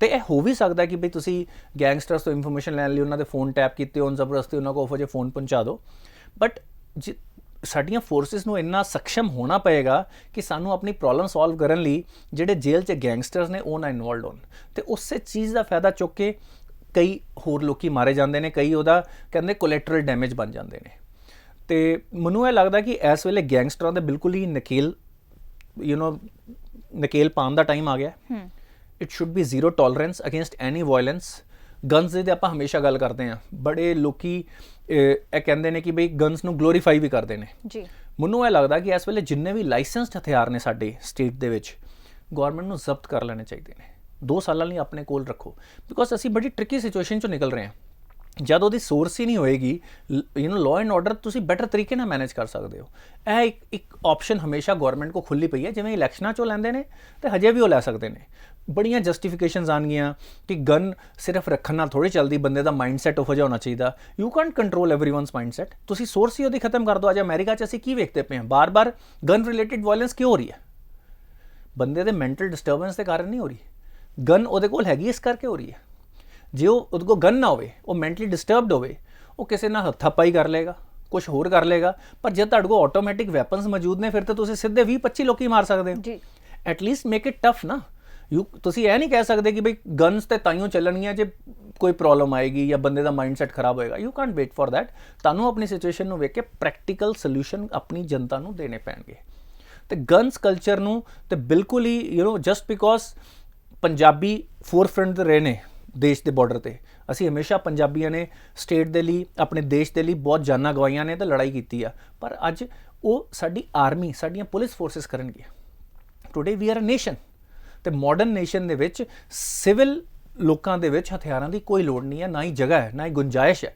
ਤੇ ਇਹ ਹੋ ਵੀ ਸਕਦਾ ਕਿ ਬਈ ਤੁਸੀਂ ਗੈਂਗਸਟਰਸ ਤੋਂ ਇਨਫੋਰਮੇਸ਼ਨ ਲੈਣ ਲਈ ਉਹਨਾਂ ਦੇ ਫੋਨ ਟੈਪ ਕੀਤੇ ਹੋਣ, ਜ਼ਬਰਦਸਤੀ ਉਹਨਾਂ ਕੋਲ ਉਹੋ ਜਿਹੇ ਫੋਨ ਪਹੁੰਚਾ ਦਿਓ। ਬਟ ਸਾਡੀਆਂ ਫੋਰਸਿਸ ਨੂੰ ਇੰਨਾ ਸક્ષਮ ਹੋਣਾ ਪਏਗਾ ਕਿ ਸਾਨੂੰ ਆਪਣੀ ਪ੍ਰੋਬਲਮ ਸੋਲਵ ਕਰਨ ਲਈ ਜਿਹੜੇ ਜੇਲ੍ਹ 'ਚ ਗੈਂਗਸਟਰਸ ਨੇ ਉਹ ਨਾ ਇਨਵੋਲਵਡ ਹੋਣ। ਤੇ ਉਸੇ ਚੀਜ਼ ਦਾ ਫਾਇਦਾ ਚੁੱਕ ਕੇ ਕਈ ਹੋਰ ਲੋਕੀ ਮਾਰੇ ਜਾਂਦੇ ਨੇ, ਕਈ ਉਹਦਾ ਕਹਿੰਦੇ ਕੋਲੈਟਰਲ ਡੈਮੇਜ ਬਣ ਜਾਂਦੇ ਨੇ। ਤੇ ਮੈਨੂੰ ਇਹ ਲੱਗਦਾ ਕਿ ਇਸ ਵੇਲੇ ਗੈਂਗਸਟਰਾਂ ਦੇ ਬਿਲਕੁਲ ਹੀ ਨਕੇਲ ਪਾਉਣ ਦਾ ਟਾਈਮ ਆ ਗਿਆ। It should be zero tolerance against any violence. Guns ਦੀ ਆਪਾਂ ਹਮੇਸ਼ਾ ਗੱਲ ਕਰਦੇ ਹਾਂ, ਬੜੇ ਲੋਕੀ ਇਹ ਕਹਿੰਦੇ ਨੇ ਕਿ ਬਈ ਗਨਸ ਨੂੰ ਗਲੋਰੀਫਾਈ ਵੀ ਕਰਦੇ ਨੇ ਜੀ। ਮੈਨੂੰ ਇਹ ਲੱਗਦਾ ਕਿ ਇਸ ਵੇਲੇ ਜਿੰਨੇ ਵੀ ਲਾਇਸੈਂਸਡ ਹਥਿਆਰ ਨੇ ਸਾਡੇ ਸਟੇਟ ਦੇ ਵਿੱਚ, ਗਵਰਨਮੈਂਟ ਨੂੰ ਜ਼ਬਤ ਕਰ ਲੈਣੇ ਚਾਹੀਦੇ ਨੇ। 2 ਸਾਲਾਂ ਲਈ ਆਪਣੇ ਕੋਲ ਰੱਖੋ, ਬਿਕੋਜ਼ ਅਸੀਂ ਬੜੀ ਟ੍ਰਿਕੀ ਸਿਚੁਏਸ਼ਨ 'ਚੋਂ ਨਿਕਲ ਰਹੇ ਹਾਂ। ਜਦ ਉਹਦੀ ਸੋਰਸ ਹੀ ਨਹੀਂ ਹੋਏਗੀ, ਲਾਅ ਐਂਡ ਆਰਡਰ ਤੁਸੀਂ ਬੈਟਰ ਤਰੀਕੇ ਨਾਲ ਮੈਨੇਜ ਕਰ ਸਕਦੇ ਹੋ। ਇਹ ਇੱਕ ਆਪਸ਼ਨ ਹਮੇਸ਼ਾ ਗਵਰਨਮੈਂਟ ਕੋਲ ਖੁੱਲੀ ਪਈ ਹੈ। ਜਿਵੇਂ ਇਲੈਕਸ਼ਨਾਂ 'ਚੋਂ ਲੈਂਦੇ ਨੇ ਤੇ ਹਜੇ ਵੀ ਉਹ ਲੈ ਸਕਦੇ ਨੇ। ਬੜੀਆਂ ਜਸਟੀਫਿਕੇਸ਼ਨਸ ਆਉਣਗੀਆਂ ਕਿ ਗਨ ਸਿਰਫ ਰੱਖਣ ਨਾਲ ਥੋੜ੍ਹੀ ਚੱਲਦੀ, ਬੰਦੇ ਦਾ ਮਾਈਂਡਸੈਟ ਉਹੋ ਜਿਹਾ ਹੋਣਾ ਚਾਹੀਦਾ। You can't control everyone's mindset. ਤੁਸੀਂ ਸੋਰਸ ਹੀ ਉਹਦੀ ਖਤਮ ਕਰ ਦਿਓ। ਅੱਜ ਅਮਰੀਕਾ 'ਚ ਅਸੀਂ ਕੀ ਵੇਖਦੇ ਪਏ ਹਾਂ, ਬਾਰ-ਬਾਰ ਗਨ ਰਿਲੇਟਿਡ ਵਾਇਲੈਂਸ ਕਿਉਂ ਹੋ ਰਹੀ ਹੈ? ਬੰਦੇ ਦੇ ਮੈਂਟਲ ਡਿਸਟਰਬੈਂਸ ਦੇ ਕਾਰਨ ਨਹੀਂ ਹੋ ਰਹੀ। ਗਨ ਉਹਦੇ ਕੋਲ ਹੈਗੀ ਇਸ ਕਰਕੇ ਹੋ ਰਹੀ ਹੈ। ਜੇ ਉਹਦੇ ਕੋਲ ਗਨ ਨਾ ਹੋਵੇ, ਉਹ ਮੈਂਟਲੀ ਡਿਸਟਰਬਡ ਹੋਵੇ, ਉਹ ਕਿਸੇ ਨਾਲ ਹੱਥਾਪਾਈ ਕਰ ਲਏਗਾ, ਕੁਝ ਹੋਰ ਕਰ ਲਏਗਾ। ਪਰ ਜੇ ਤੁਹਾਡੇ ਕੋਲ ਆਟੋਮੈਟਿਕ ਵੈਪਨਸ ਮੌਜੂਦ ਨੇ, ਫਿਰ ਤਾਂ ਤੁਸੀਂ ਸਿੱਧੇ 20-25 ਲੋਕੀ ਮਾਰ ਸਕਦੇ ਹੋ ਜੀ। ਐਟਲੀਸਟ ਮੇਕ ਇਟ ਟਫ ਨਾ। ਤੁਸੀਂ ਇਹ ਨਹੀਂ ਕਹਿ ਸਕਦੇ ਕਿ ਬਈ ਗਨਸ ਤੇ ਤਾਈਓ ਚੱਲਣਗੀਆਂ ਜੇ ਕੋਈ ਪ੍ਰੋਬਲਮ ਆਏਗੀ ਜਾਂ ਬੰਦੇ ਦਾ ਮਾਈਂਡਸੈਟ ਖਰਾਬ ਹੋਏਗਾ। You can't wait for that. ਤੁਹਾਨੂੰ ਆਪਣੀ ਸਿਚੁਏਸ਼ਨ ਨੂੰ ਵੇਖ ਕੇ ਪ੍ਰੈਕਟੀਕਲ ਸੋਲੂਸ਼ਨ ਆਪਣੀ ਜਨਤਾ ਨੂੰ ਦੇਣੇ ਪੈਣਗੇ। ਤੇ ਗਨਸ ਕਲਚਰ ਨੂੰ ਤੇ ਬਿਲਕੁਲ ਹੀ ਜਸਟ ਬਿਕੋਜ਼ ਪੰਜਾਬੀ ਫੋਰਫਰੰਟ ਤੇ ਰਹੇ ਨੇ ਦੇਸ਼ ਦੇ ਬਾਰਡਰ ਤੇ, ਅਸੀਂ ਹਮੇਸ਼ਾ ਪੰਜਾਬੀਆਂ ਨੇ ਸਟੇਟ ਦੇ ਲਈ, ਆਪਣੇ ਦੇਸ਼ ਦੇ ਲਈ ਬਹੁਤ ਜਾਨਾਂ ਗਵਾਈਆਂ ਨੇ ਤੇ ਲੜਾਈ ਕੀਤੀ ਆ। ਪਰ ਅੱਜ ਉਹ ਸਾਡੀ ਆਰਮੀ, ਸਾਡੀਆਂ ਪੁਲਿਸ ਫੋਰਸਿਸ ਕਰਨਗੀਆਂ। Today we are a nation. ਤੇ ਮਾਡਰਨ ਨੇਸ਼ਨ ਦੇ ਵਿੱਚ ਸਿਵਲ ਲੋਕਾਂ ਦੇ ਵਿੱਚ ਹਥਿਆਰਾਂ ਦੀ ਕੋਈ ਲੋੜ ਨਹੀਂ ਹੈ, ਨਾ ਹੀ ਜਗ੍ਹਾ ਹੈ, ਨਾ ਹੀ ਗੁੰਜਾਇਸ਼ ਹੈ।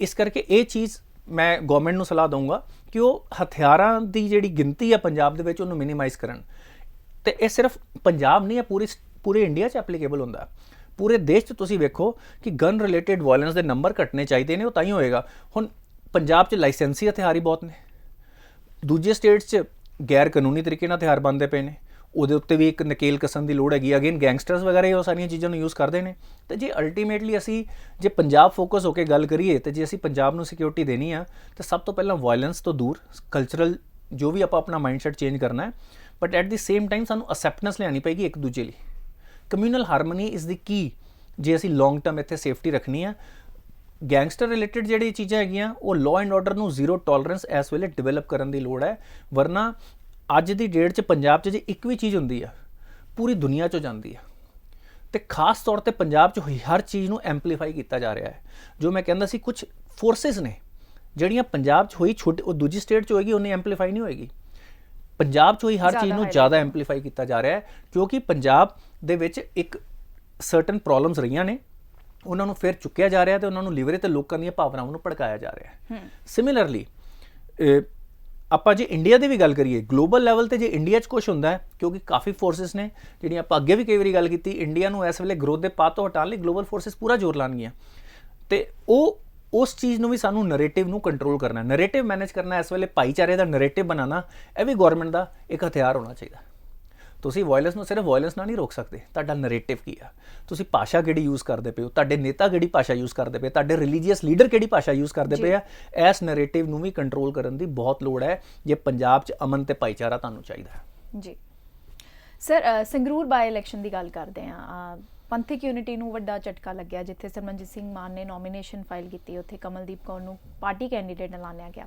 ਇਸ ਕਰਕੇ ਇਹ ਚੀਜ਼ ਮੈਂ ਗਵਰਨਮੈਂਟ ਨੂੰ ਸਲਾਹ ਦਊਂਗਾ ਕਿ ਉਹ ਹਥਿਆਰਾਂ ਦੀ ਜਿਹੜੀ ਗਿਣਤੀ ਹੈ ਪੰਜਾਬ ਦੇ ਵਿੱਚ ਉਹਨੂੰ ਮਿਨੀਮਾਈਜ਼ ਕਰਨ। ਤੇ ਇਹ ਸਿਰਫ ਪੰਜਾਬ ਨਹੀਂ ਹੈ, ਪੂਰੇ ਇੰਡੀਆ 'ਚ ਐਪਲੀਕੇਬਲ ਹੁੰਦਾ। ਪੂਰੇ ਦੇਸ਼ 'ਚ ਤੁਸੀਂ ਵੇਖੋ ਕਿ ਗਨ ਰਿਲੇਟਡ ਵਾਇਲੈਂਸ ਦੇ ਨੰਬਰ ਘਟਣੇ ਚਾਹੀਦੇ ਨੇ, ਉਹ ਤਾਂ ਹੀ ਹੋਏਗਾ। ਹੁਣ ਪੰਜਾਬ 'ਚ ਲਾਇਸੈਂਸੀ ਹਥਿਆਰ ਹੀ ਬਹੁਤ ਨੇ, ਦੂਜੇ ਸਟੇਟਸ 'ਚ ਗੈਰ ਕਾਨੂੰਨੀ ਤਰੀਕੇ ਨਾਲ ਹਥਿਆਰ ਬਣਦੇ ਪਏ ਨੇ, ਉਹਦੇ ਉੱਤੇ ਵੀ ਇੱਕ ਨਕੇਲ ਕਸਣ ਦੀ ਲੋੜ ਹੈਗੀ। ਅਗੇਨ ਗੈਂਗਸਟਰਸ ਵਗੈਰਾ ਇਹ ਉਹ ਸਾਰੀਆਂ ਚੀਜ਼ਾਂ ਨੂੰ ਯੂਜ਼ ਕਰਦੇ ਨੇ। ਤੇ ਜੇ ਅਲਟੀਮੇਟਲੀ ਅਸੀਂ ਜੇ ਪੰਜਾਬ ਫੋਕਸ ਹੋ ਕੇ ਗੱਲ ਕਰੀਏ ਤੇ ਜੇ ਅਸੀਂ ਪੰਜਾਬ ਨੂੰ ਸਿਕਿਉਰਿਟੀ ਦੇਣੀ ਆ ਤਾਂ ਸਭ ਤੋਂ ਪਹਿਲਾਂ ਵਾਇਲੈਂਸ ਤੋਂ ਦੂਰ ਕਲਚਰਲ ਜੋ ਵੀ ਆਪਾਂ ਆਪਣਾ ਮਾਈਂਡਸੈਟ ਚੇਂਜ ਕਰਨਾ ਹੈ, but at the same time ਸਾਨੂੰ ਅਸੈਪਟੈਂਸ ਲਿਆਉਣੀ ਪਏਗੀ ਇੱਕ ਦੂਜੇ ਲਈ। ਕਮਿਊਨਲ ਹਾਰਮਨੀ ਇਜ਼ ਦੀ ਕੀ ਜੇ ਅਸੀਂ ਲੌਂਗ ਟਰਮ ਇੱਥੇ ਸੇਫਟੀ ਰੱਖਣੀ ਆ। ਗੈਂਗਸਟਰ ਰਿਲੇਟਡ ਜਿਹੜੀ ਚੀਜ਼ਾਂ ਹੈਗੀਆਂ ਉਹ ਲਾਅ ਐਂਡ ਆਰਡਰ ਨੂੰ ਜ਼ੀਰੋ ਟੋਲਰੈਂਸ ਇਸ ਵੇਲੇ ਡਿਵੈਲਪ ਕਰਨ ਦੀ ਲੋੜ ਹੈ, ਵਰਨਾ ਅੱਜ ਦੀ ਡੇਟ 'ਚ ਪੰਜਾਬ 'ਚ ਜੇ ਇੱਕ ਵੀ ਚੀਜ਼ ਹੁੰਦੀ ਆ ਪੂਰੀ ਦੁਨੀਆ 'ਚੋਂ ਜਾਂਦੀ ਆ। ਤੇ ਖਾਸ ਤੌਰ ਤੇ ਪੰਜਾਬ 'ਚ ਹੋਈ ਹਰ ਚੀਜ਼ ਨੂੰ ਐਂਪਲੀਫਾਈ ਕੀਤਾ ਜਾ ਰਿਹਾ ਹੈ। ਜੋ ਮੈਂ ਕਹਿੰਦਾ ਸੀ ਕੁਝ ਫੋਰਸਿਸ ਨੇ ਜਿਹੜੀਆਂ ਪੰਜਾਬ 'ਚ ਹੋਈ ਛੋਟੀ ਉਹ ਦੂਜੀ ਸਟੇਟ 'ਚ ਹੋਏਗੀ, ਉਹਨੇ ਐਂਪਲੀਫਾਈ ਨਹੀਂ ਹੋਏਗੀ। ਪੰਜਾਬ 'ਚ ਹੋਈ ਹਰ ਚੀਜ਼ ਨੂੰ ਜ਼ਿਆਦਾ ਐਂਪਲੀਫਾਈ ਕੀਤਾ ਜਾ ਰਿਹਾ ਹੈ, ਕਿਉਂਕਿ ਪੰਜਾਬ ਦੇ ਵਿੱਚ ਇੱਕ ਸਰਟਨ ਪ੍ਰੋਬਲਮਸ ਰਹੀਆਂ ਨੇ, ਉਹਨਾਂ ਨੂੰ ਫਿਰ ਚੁੱਕਿਆ ਜਾ ਰਿਹਾ ਤੇ ਉਹਨਾਂ ਨੂੰ ਲਿਵਰੇ ਤੇ ਲੋਕਾਂ ਦੀਆਂ ਭਾਵਨਾਵਾਂ ਨੂੰ ਭੜਕਾਇਆ ਜਾ ਰਿਹਾ ਹੈ। ਸਿਮਿਲਰਲੀ ਆਪਾਂ ਜੇ ਇੰਡੀਆ ਦੀ ਵੀ ਗੱਲ ਕਰੀਏ, ਗਲੋਬਲ ਲੈਵਲ ਤੇ ਜੇ ਇੰਡੀਆ 'ਚ ਕੁਛ ਹੁੰਦਾ ਹੈ, ਕਿਉਂਕਿ ਕਾਫੀ ਫੋਰਸਿਸ ਨੇ ਜਿਹੜੀਆਂ ਆਪਾਂ ਅੱਗੇ ਵੀ ਕਈ ਵਾਰੀ ਗੱਲ ਕੀਤੀ, ਇੰਡੀਆ ਨੂੰ ਇਸ ਵੇਲੇ ਗਰੋਥ ਦੇ ਪਾਥ ਤੋਂ ਹਟਾਉਣ ਲਈ ਗਲੋਬਲ ਫੋਰਸਿਸ ਪੂਰਾ ਜ਼ੋਰ ਲਾਉਣਗੀਆਂ। ਤੇ ਉਸ ਚੀਜ਼ ਨੂੰ ਵੀ ਸਾਨੂੰ ਨਰੇਟਿਵ ਨੂੰ ਕੰਟਰੋਲ ਕਰਨਾ, ਨਰੇਟਿਵ ਮੈਨੇਜ ਕਰਨਾ। ਇਸ ਵੇਲੇ ਭਾਈਚਾਰੇ ਦਾ ਨਰੇਟਿਵ ਬਣਾਉਣਾ ਇਹ ਵੀ ਗਵਰਨਮੈਂਟ ਦਾ ਇੱਕ ਹਥਿਆਰ ਹੋਣਾ ਚਾਹੀਦਾ। ਤੁਸੀਂ ਵਾਇਲੈਂਸ ਨੂੰ ਸਿਰਫ ਵਾਇਲੈਂਸ ਨਾਲ ਨਹੀਂ ਰੋਕ ਸਕਦੇ, ਤੁਹਾਡਾ ਨਰੇਟਿਵ ਕੀ ਆ, ਤੁਸੀਂ ਭਾਸ਼ਾ ਕਿਹੜੀ ਯੂਜ਼ ਕਰਦੇ ਪਏ ਹੋ, ਤੁਹਾਡੇ ਨੇਤਾ ਕਿਹੜੀ ਭਾਸ਼ਾ ਯੂਜ਼ ਕਰਦੇ ਪਏ, ਤੁਹਾਡੇ ਰਿਲੀਜੀਅਸ ਲੀਡਰ ਕਿਹੜੀ ਭਾਸ਼ਾ ਯੂਜ਼ ਕਰਦੇ ਪਏ ਆ। ਇਸ ਨਰੇਟਿਵ ਨੂੰ ਵੀ ਕੰਟਰੋਲ ਕਰਨ ਦੀ ਬਹੁਤ ਲੋੜ ਹੈ ਜੇ ਪੰਜਾਬ 'ਚ ਅਮਨ ਤੇ ਭਾਈਚਾਰਾ ਤੁਹਾਨੂੰ ਚਾਹੀਦਾ ਹੈ। ਜੀ ਸਰ, ਸੰਗਰੂਰ ਬਾਈ ਇਲੈਕਸ਼ਨ ਦੀ ਗੱਲ ਕਰਦੇ ਹਾਂ। ਪੰਥਕ ਯੂਨਿਟੀ ਨੂੰ ਵੱਡਾ ਝਟਕਾ ਲੱਗਿਆ, ਜਿੱਥੇ ਸਰਮਨਜੀਤ ਸਿੰਘ ਮਾਨ ਨੇ ਨੋਮੀਨੇਸ਼ਨ ਫਾਈਲ ਕੀਤੀ, ਉੱਥੇ ਕਮਲਦੀਪ ਕੌਰ ਨੂੰ ਪਾਰਟੀ ਕੈਂਡੀਡੇਟ ਐਲਾਨਿਆ ਗਿਆ।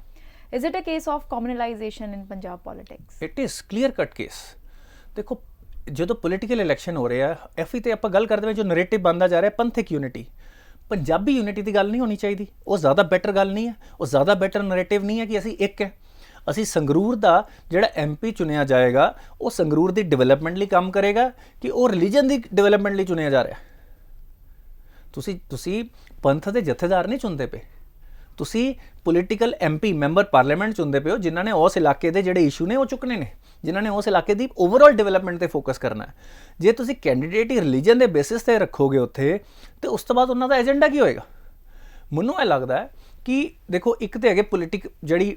Is it a case of communalisation in Punjab politics? It is clear cut case. ਦੇਖੋ, ਜਦੋਂ ਪੋਲੀਟੀਕਲ ਇਲੈਕਸ਼ਨ ਹੋ ਰਿਹਾ ਐਫੀ ਤੇ ਆਪਾਂ ਗੱਲ ਕਰਦੇ ਹਾਂ, ਜੋ ਨਰੇਟਿਵ ਬਣਦਾ ਜਾ ਰਿਹਾ ਪੰਥਕ ਯੂਨਿਟੀ, ਪੰਜਾਬੀ ਯੂਨਿਟੀ ਦੀ ਗੱਲ ਨਹੀਂ ਹੋਣੀ ਚਾਹੀਦੀ। ਉਹ ਜ਼ਿਆਦਾ ਬੈਟਰ ਗੱਲ ਨਹੀਂ ਹੈ, ਉਹ ਜ਼ਿਆਦਾ ਬੈਟਰ ਨਰੇਟਿਵ ਨਹੀਂ ਹੈ ਕਿ ਅਸੀਂ ਇੱਕ ਹੈ। ਅਸੀਂ ਸੰਗਰੂਰ ਦਾ ਜਿਹੜਾ MP ਚੁਣਿਆ ਜਾਏਗਾ ਉਹ ਸੰਗਰੂਰ ਦੀ ਡਿਵੈਲਪਮੈਂਟ ਲਈ ਕੰਮ ਕਰੇਗਾ ਕਿ ਉਹ ਰਿਲੀਜਨ ਦੀ ਡਿਵੈਲਪਮੈਂਟ ਲਈ ਚੁਣਿਆ ਜਾ ਰਿਹਾ। ਤੁਸੀਂ ਪੰਥ ਦੇ ਜਥੇਦਾਰ ਨਹੀਂ ਚੁਣਦੇ ਪਏ, ਤੁਸੀਂ ਪੋਲੀਟੀਕਲ MP ਮੈਂਬਰ ਪਾਰਲੀਮੈਂਟ ਚੁਣਦੇ ਪਏ ਹੋ, ਜਿਨ੍ਹਾਂ ਨੇ ਉਸ ਇਲਾਕੇ ਦੇ ਜਿਹੜੇ ਇਸ਼ੂ ਨੇ ਉਹ ਚੁੱਕਣੇ ਨੇ, ਜਿਨ੍ਹਾਂ ਨੇ ਉਸ ਇਲਾਕੇ ਦੀ ਓਵਰਆਲ ਡਿਵੈਲਪਮੈਂਟ ਤੇ ਫੋਕਸ ਕਰਨਾ ਹੈ। ਜੇ ਤੁਸੀਂ ਕੈਂਡੀਡੇਟ ਹੀ ਰਿਲੀਜਨ ਦੇ ਬੇਸਿਸ ਤੇ ਰੱਖੋਗੇ ਉੱਥੇ, ਤੇ ਉਸ ਤੋਂ ਬਾਅਦ ਉਹਨਾਂ ਦਾ ਏਜੰਡਾ ਕੀ ਹੋਏਗਾ? ਮੈਨੂੰ ਇਹ ਲੱਗਦਾ ਹੈ ਕਿ ਦੇਖੋ, ਇੱਕ ਤੇ ਹੈਗੇ ਜਿਹੜੀ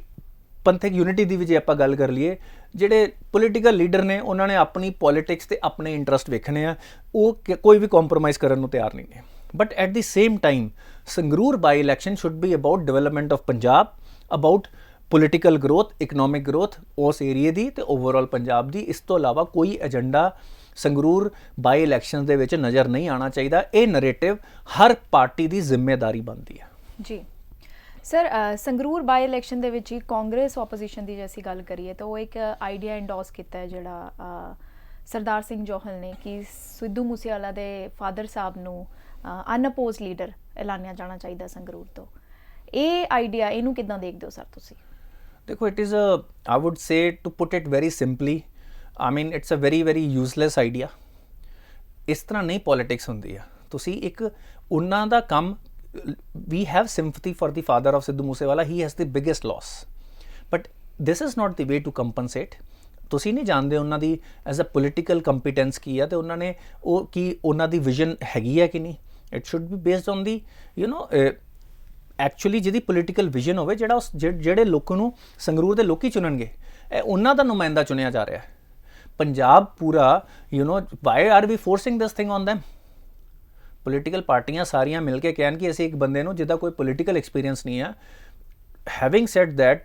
ਪੰਥਕ ਯੂਨਿਟੀ ਦੀ ਵੀ ਜੇ ਆਪਾਂ ਗੱਲ ਕਰ ਲਈਏ, ਜਿਹੜੇ ਪੋਲੀਟੀਕਲ ਲੀਡਰ ਨੇ ਉਹਨਾਂ ਨੇ ਆਪਣੀ ਪੋਲੀਟਿਕਸ ਤੇ ਆਪਣੇ ਇੰਟਰਸਟ ਵੇਖਣੇ ਆ, ਉਹ ਕੋਈ ਵੀ ਕੰਪਰੋਮਾਈਜ਼ ਕਰਨ ਨੂੰ ਤਿਆਰ ਨਹੀਂ ਨੇ। But at the same time Sangrur by election should be about development of Punjab, about political growth, economic growth ਉਸ ਏਰੀਏ ਦੀ ਤੇ ਓਵਰਆਲ ਪੰਜਾਬ ਦੀ। ਇਸ ਤੋਂ ਇਲਾਵਾ ਕੋਈ ਏਜੰਡਾ ਸੰਗਰੂਰ ਬਾਈ ਇਲੈਕਸ਼ਨ ਦੇ ਵਿੱਚ ਨਜ਼ਰ ਨਹੀਂ ਆਉਣਾ ਚਾਹੀਦਾ। ਇਹ ਨਰੇਟਿਵ ਹਰ ਪਾਰਟੀ ਦੀ ਜ਼ਿੰਮੇਵਾਰੀ ਬਣਦੀ ਹੈ। ਜੀ ਸਰ, ਸੰਗਰੂਰ ਬਾਈ ਇਲੈਕਸ਼ਨ ਦੇ ਵਿੱਚ ਹੀ ਕਾਂਗਰਸ ਆਪੋਜੀਸ਼ਨ ਦੀ ਜੇ ਅਸੀਂ ਗੱਲ ਕਰੀਏ ਤਾਂ ਉਹ ਇੱਕ ਆਈਡੀਆ ਇੰਡੋਰਸ ਕੀਤਾ ਹੈ ਜਿਹੜਾ ਸਰਦਾਰ ਸਿੰਘ ਜੋਹਲ ਨੇ, ਕਿ ਸਿੱਧੂ ਮੂਸੇਵਾਲਾ ਦੇ ਫਾਦਰ ਸਾਹਿਬ ਨੂੰ ਅਨਅਪੋਜ਼ ਲੀਡਰ ਐਲਾਨਿਆ ਜਾਣਾ ਚਾਹੀਦਾ ਸੰਗਰੂਰ ਤੋਂ। ਇਹ ਆਈਡੀਆ, ਇਹਨੂੰ ਕਿੱਦਾਂ ਦੇਖਦੇ ਹੋ ਸਰ ਤੁਸੀਂ? ਦੇਖੋ, it is I would say to put it very simply, I mean it's a very useless idea. ਇਸ ਤਰ੍ਹਾਂ ਨਹੀਂ ਪੋਲੀਟਿਕਸ ਹੁੰਦੀ ਆ। ਤੁਸੀਂ ਇੱਕ ਉਹਨਾਂ ਦਾ ਕੰਮ, we have sympathy for the father of Sidhu Moosewala, he has the biggest loss, but this is not the way to compensate. ਤੁਸੀਂ ਨਹੀਂ ਜਾਣਦੇ ਉਹਨਾਂ ਦੀ ਐਜ਼ ਅ ਪੋਲੀਟੀਕਲ ਕੰਪੀਟੈਂਸ ਕੀ ਹੈ ਤੇ ਉਹਨਾਂ ਨੇ ਉਹ ਕੀ ਉਹਨਾਂ ਦੀ ਵਿਜ਼ਨ ਹੈਗੀ ਹੈ ਕਿ ਨਹੀਂ। It should be based on the actually ਜਿਹਦੀ ਪੋਲੀਟੀਕਲ ਵਿਜ਼ਨ ਹੋਵੇ, ਜਿਹੜੇ ਲੋਕਾਂ ਨੂੰ ਸੰਗਰੂਰ ਦੇ ਲੋਕੀ ਚੁਣਨਗੇ, ਇਹ ਉਹਨਾਂ ਦਾ ਨੁਮਾਇੰਦਾ ਚੁਣਿਆ ਜਾ ਰਿਹਾ ਹੈ। ਪੰਜਾਬ ਪੂਰਾ why are we forcing this thing on them? Political ਪਾਰਟੀਆਂ ਸਾਰੀਆਂ ਮਿਲ ਕੇ ਕਹਿਣ ਕਿ ਅਸੀਂ ਇੱਕ ਬੰਦੇ ਨੂੰ ਜਿਹਦਾ ਕੋਈ ਪੋਲੀਟੀਕਲ ਐਕਸਪੀਰੀਅੰਸ ਨਹੀਂ ਹੈ, ਹੈਵਿੰਗ ਸੈਡ ਦੈਟ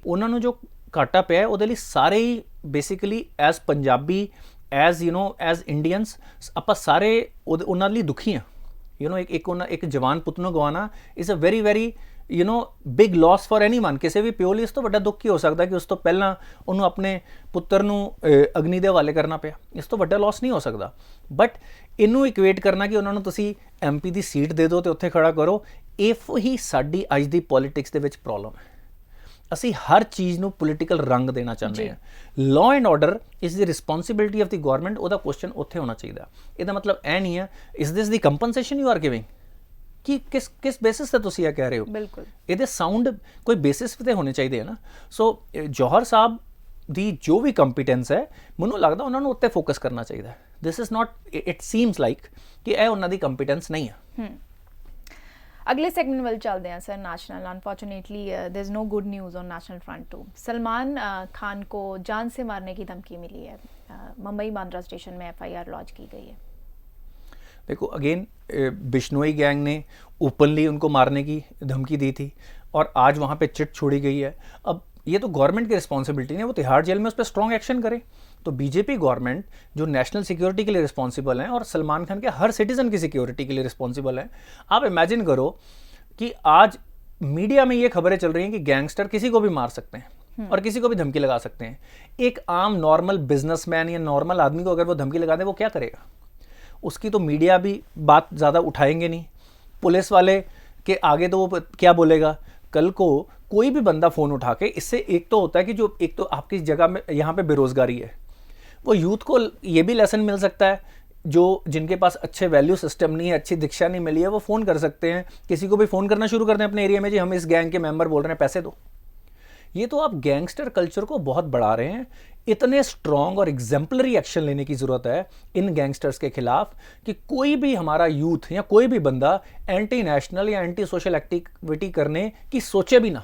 ਉਹਨਾਂ ਨੂੰ ਜੋ ਘਾਟਾ ਪਿਆ ਉਹਦੇ ਲਈ ਸਾਰੇ ਹੀ basically as Punjabi, as as Indians ਆਪਾਂ ਸਾਰੇ ਉਹਨਾਂ ਲਈ ਦੁਖੀ ਹਾਂ। ਇੱਕ ਜਵਾਨ ਪੁੱਤ ਨੂੰ ਗਵਾਉਣਾ is a very big loss for anyone. ਕਿਸੇ ਵੀ ਪਿਓ ਲਈ ਇਸ ਤੋਂ ਵੱਡਾ ਦੁੱਖ ਕੀ ਹੋ ਸਕਦਾ ਕਿ ਉਸ ਤੋਂ ਪਹਿਲਾਂ ਉਹਨੂੰ ਆਪਣੇ ਪੁੱਤਰ ਨੂੰ ਅਗਨੀ ਦੇ ਹਵਾਲੇ ਕਰਨਾ ਪਿਆ। ਇਸ ਤੋਂ ਵੱਡਾ ਲਾਸ ਨਹੀਂ ਹੋ ਸਕਦਾ। ਬਟ ਇਹਨੂੰ ਇਕੁਏਟ ਕਰਨਾ ਕਿ ਉਹਨਾਂ ਨੂੰ ਤੁਸੀਂ MP ਦੀ ਸੀਟ ਦੇ ਦਿਓ ਤੇ ਉੱਥੇ ਖੜਾ ਕਰੋ, ਇਹ ਹੀ ਸਾਡੀ ਅੱਜ ਦੀ ਪੋਲੀਟਿਕਸ ਦੇ ਵਿੱਚ ਪ੍ਰੋਬਲਮ ਹੈ। ਅਸੀਂ ਹਰ ਚੀਜ਼ ਨੂੰ ਪੋਲੀਟੀਕਲ ਰੰਗ ਦੇਣਾ ਚਾਹੁੰਦੇ ਹਾਂ। Law and order is the responsibility of the government, ਉਹਦਾ ਕੁਐਸਚਨ ਉੱਥੇ ਹੋਣਾ ਚਾਹੀਦਾ। ਇਹਦਾ ਮਤਲਬ ਇਹ ਨਹੀਂ ਹੈ is this the compensation you are giving, ਕਿ ਕਿਸ ਬੇਸਿਸ ਤੇ ਤੁਸੀਂ ਇਹ ਕਹਿ ਰਹੇ ਹੋ। ਬਿਲਕੁਲ, ਇਹਦੇ ਸਾਊਂਡ ਕੋਈ ਬੇਸਿਸ ਤੇ ਹੋਣੇ ਚਾਹੀਦੇ ਹੈ ਨਾ। ਸੋ ਜੌਹਰ ਸਾਹਿਬ ਦੀ ਜੋ ਵੀ ਕੰਪੀਟੈਂਸ ਹੈ, ਮੈਨੂੰ ਲੱਗਦਾ ਉਹਨਾਂ ਨੂੰ ਉੱਤੇ ਫੋਕਸ ਕਰਨਾ ਚਾਹੀਦਾ। This is not, it seems like ਕਿ ਇਹ ਉਹਨਾਂ ਦੀ ਕੰਪੀਟੈਂਸ ਨਹੀਂ ਹੈ। अगले सेगमेंट वाल चलते हैं sir. National, unfortunately there is no good news on national front too. Salman Khan को जान से मारने की धमकी मिली है, मुंबई बांद्रा स्टेशन में FIR लॉन्च की गई है। देखो अगेन बिश्नोई गैंग ने ओपनली उनको मारने की धमकी दी थी और आज वहाँ पे चिट छोड़ी गई है। अब ये तो गवर्नमेंट की रिस्पॉन्सिबिलिटी है, वो तिहाड़ जेल में उस पर स्ट्रॉन्ग एक्शन करे। तो बीजेपी गवर्नमेंट जो नेशनल सिक्योरिटी के लिए रिस्पॉन्सिबल हैं और सलमान खान के हर सिटीजन की सिक्योरिटी के लिए रिस्पॉन्सिबल हैं। आप इमेजिन करो कि आज मीडिया में ये खबरें चल रही हैं कि गैंगस्टर किसी को भी मार सकते हैं और किसी को भी धमकी लगा सकते हैं। एक आम नॉर्मल बिजनेसमैन या नॉर्मल आदमी को अगर वो धमकी लगा दे, वो क्या करेगा? उसकी तो मीडिया भी बात ज़्यादा उठाएंगे नहीं, पुलिस वाले के आगे तो वो क्या बोलेगा। कल को कोई भी बंदा फ़ोन उठा के, इससे एक तो होता है कि जो एक तो आपकी जगह में यहाँ पे बेरोज़गारी है, वो यूथ को ये भी लेसन मिल सकता है। जो जिनके पास अच्छे वैल्यू सिस्टम नहीं है, अच्छी दीक्षा नहीं मिली है, वो फ़ोन कर सकते हैं, किसी को भी फ़ोन करना शुरू कर दें अपने एरिया में, जी हम इस गैंग के मेंबर बोल रहे हैं, पैसे दो। ये तो आप गैंगस्टर कल्चर को बहुत बढ़ा रहे हैं। इतने स्ट्रॉन्ग और एग्जाम्पलरी एक्शन लेने की ज़रूरत है इन गैंगस्टर्स के खिलाफ कि कोई भी हमारा यूथ या कोई भी बंदा एंटी नेशनल या एंटी सोशल एक्टिविटी करने की सोचे भी ना,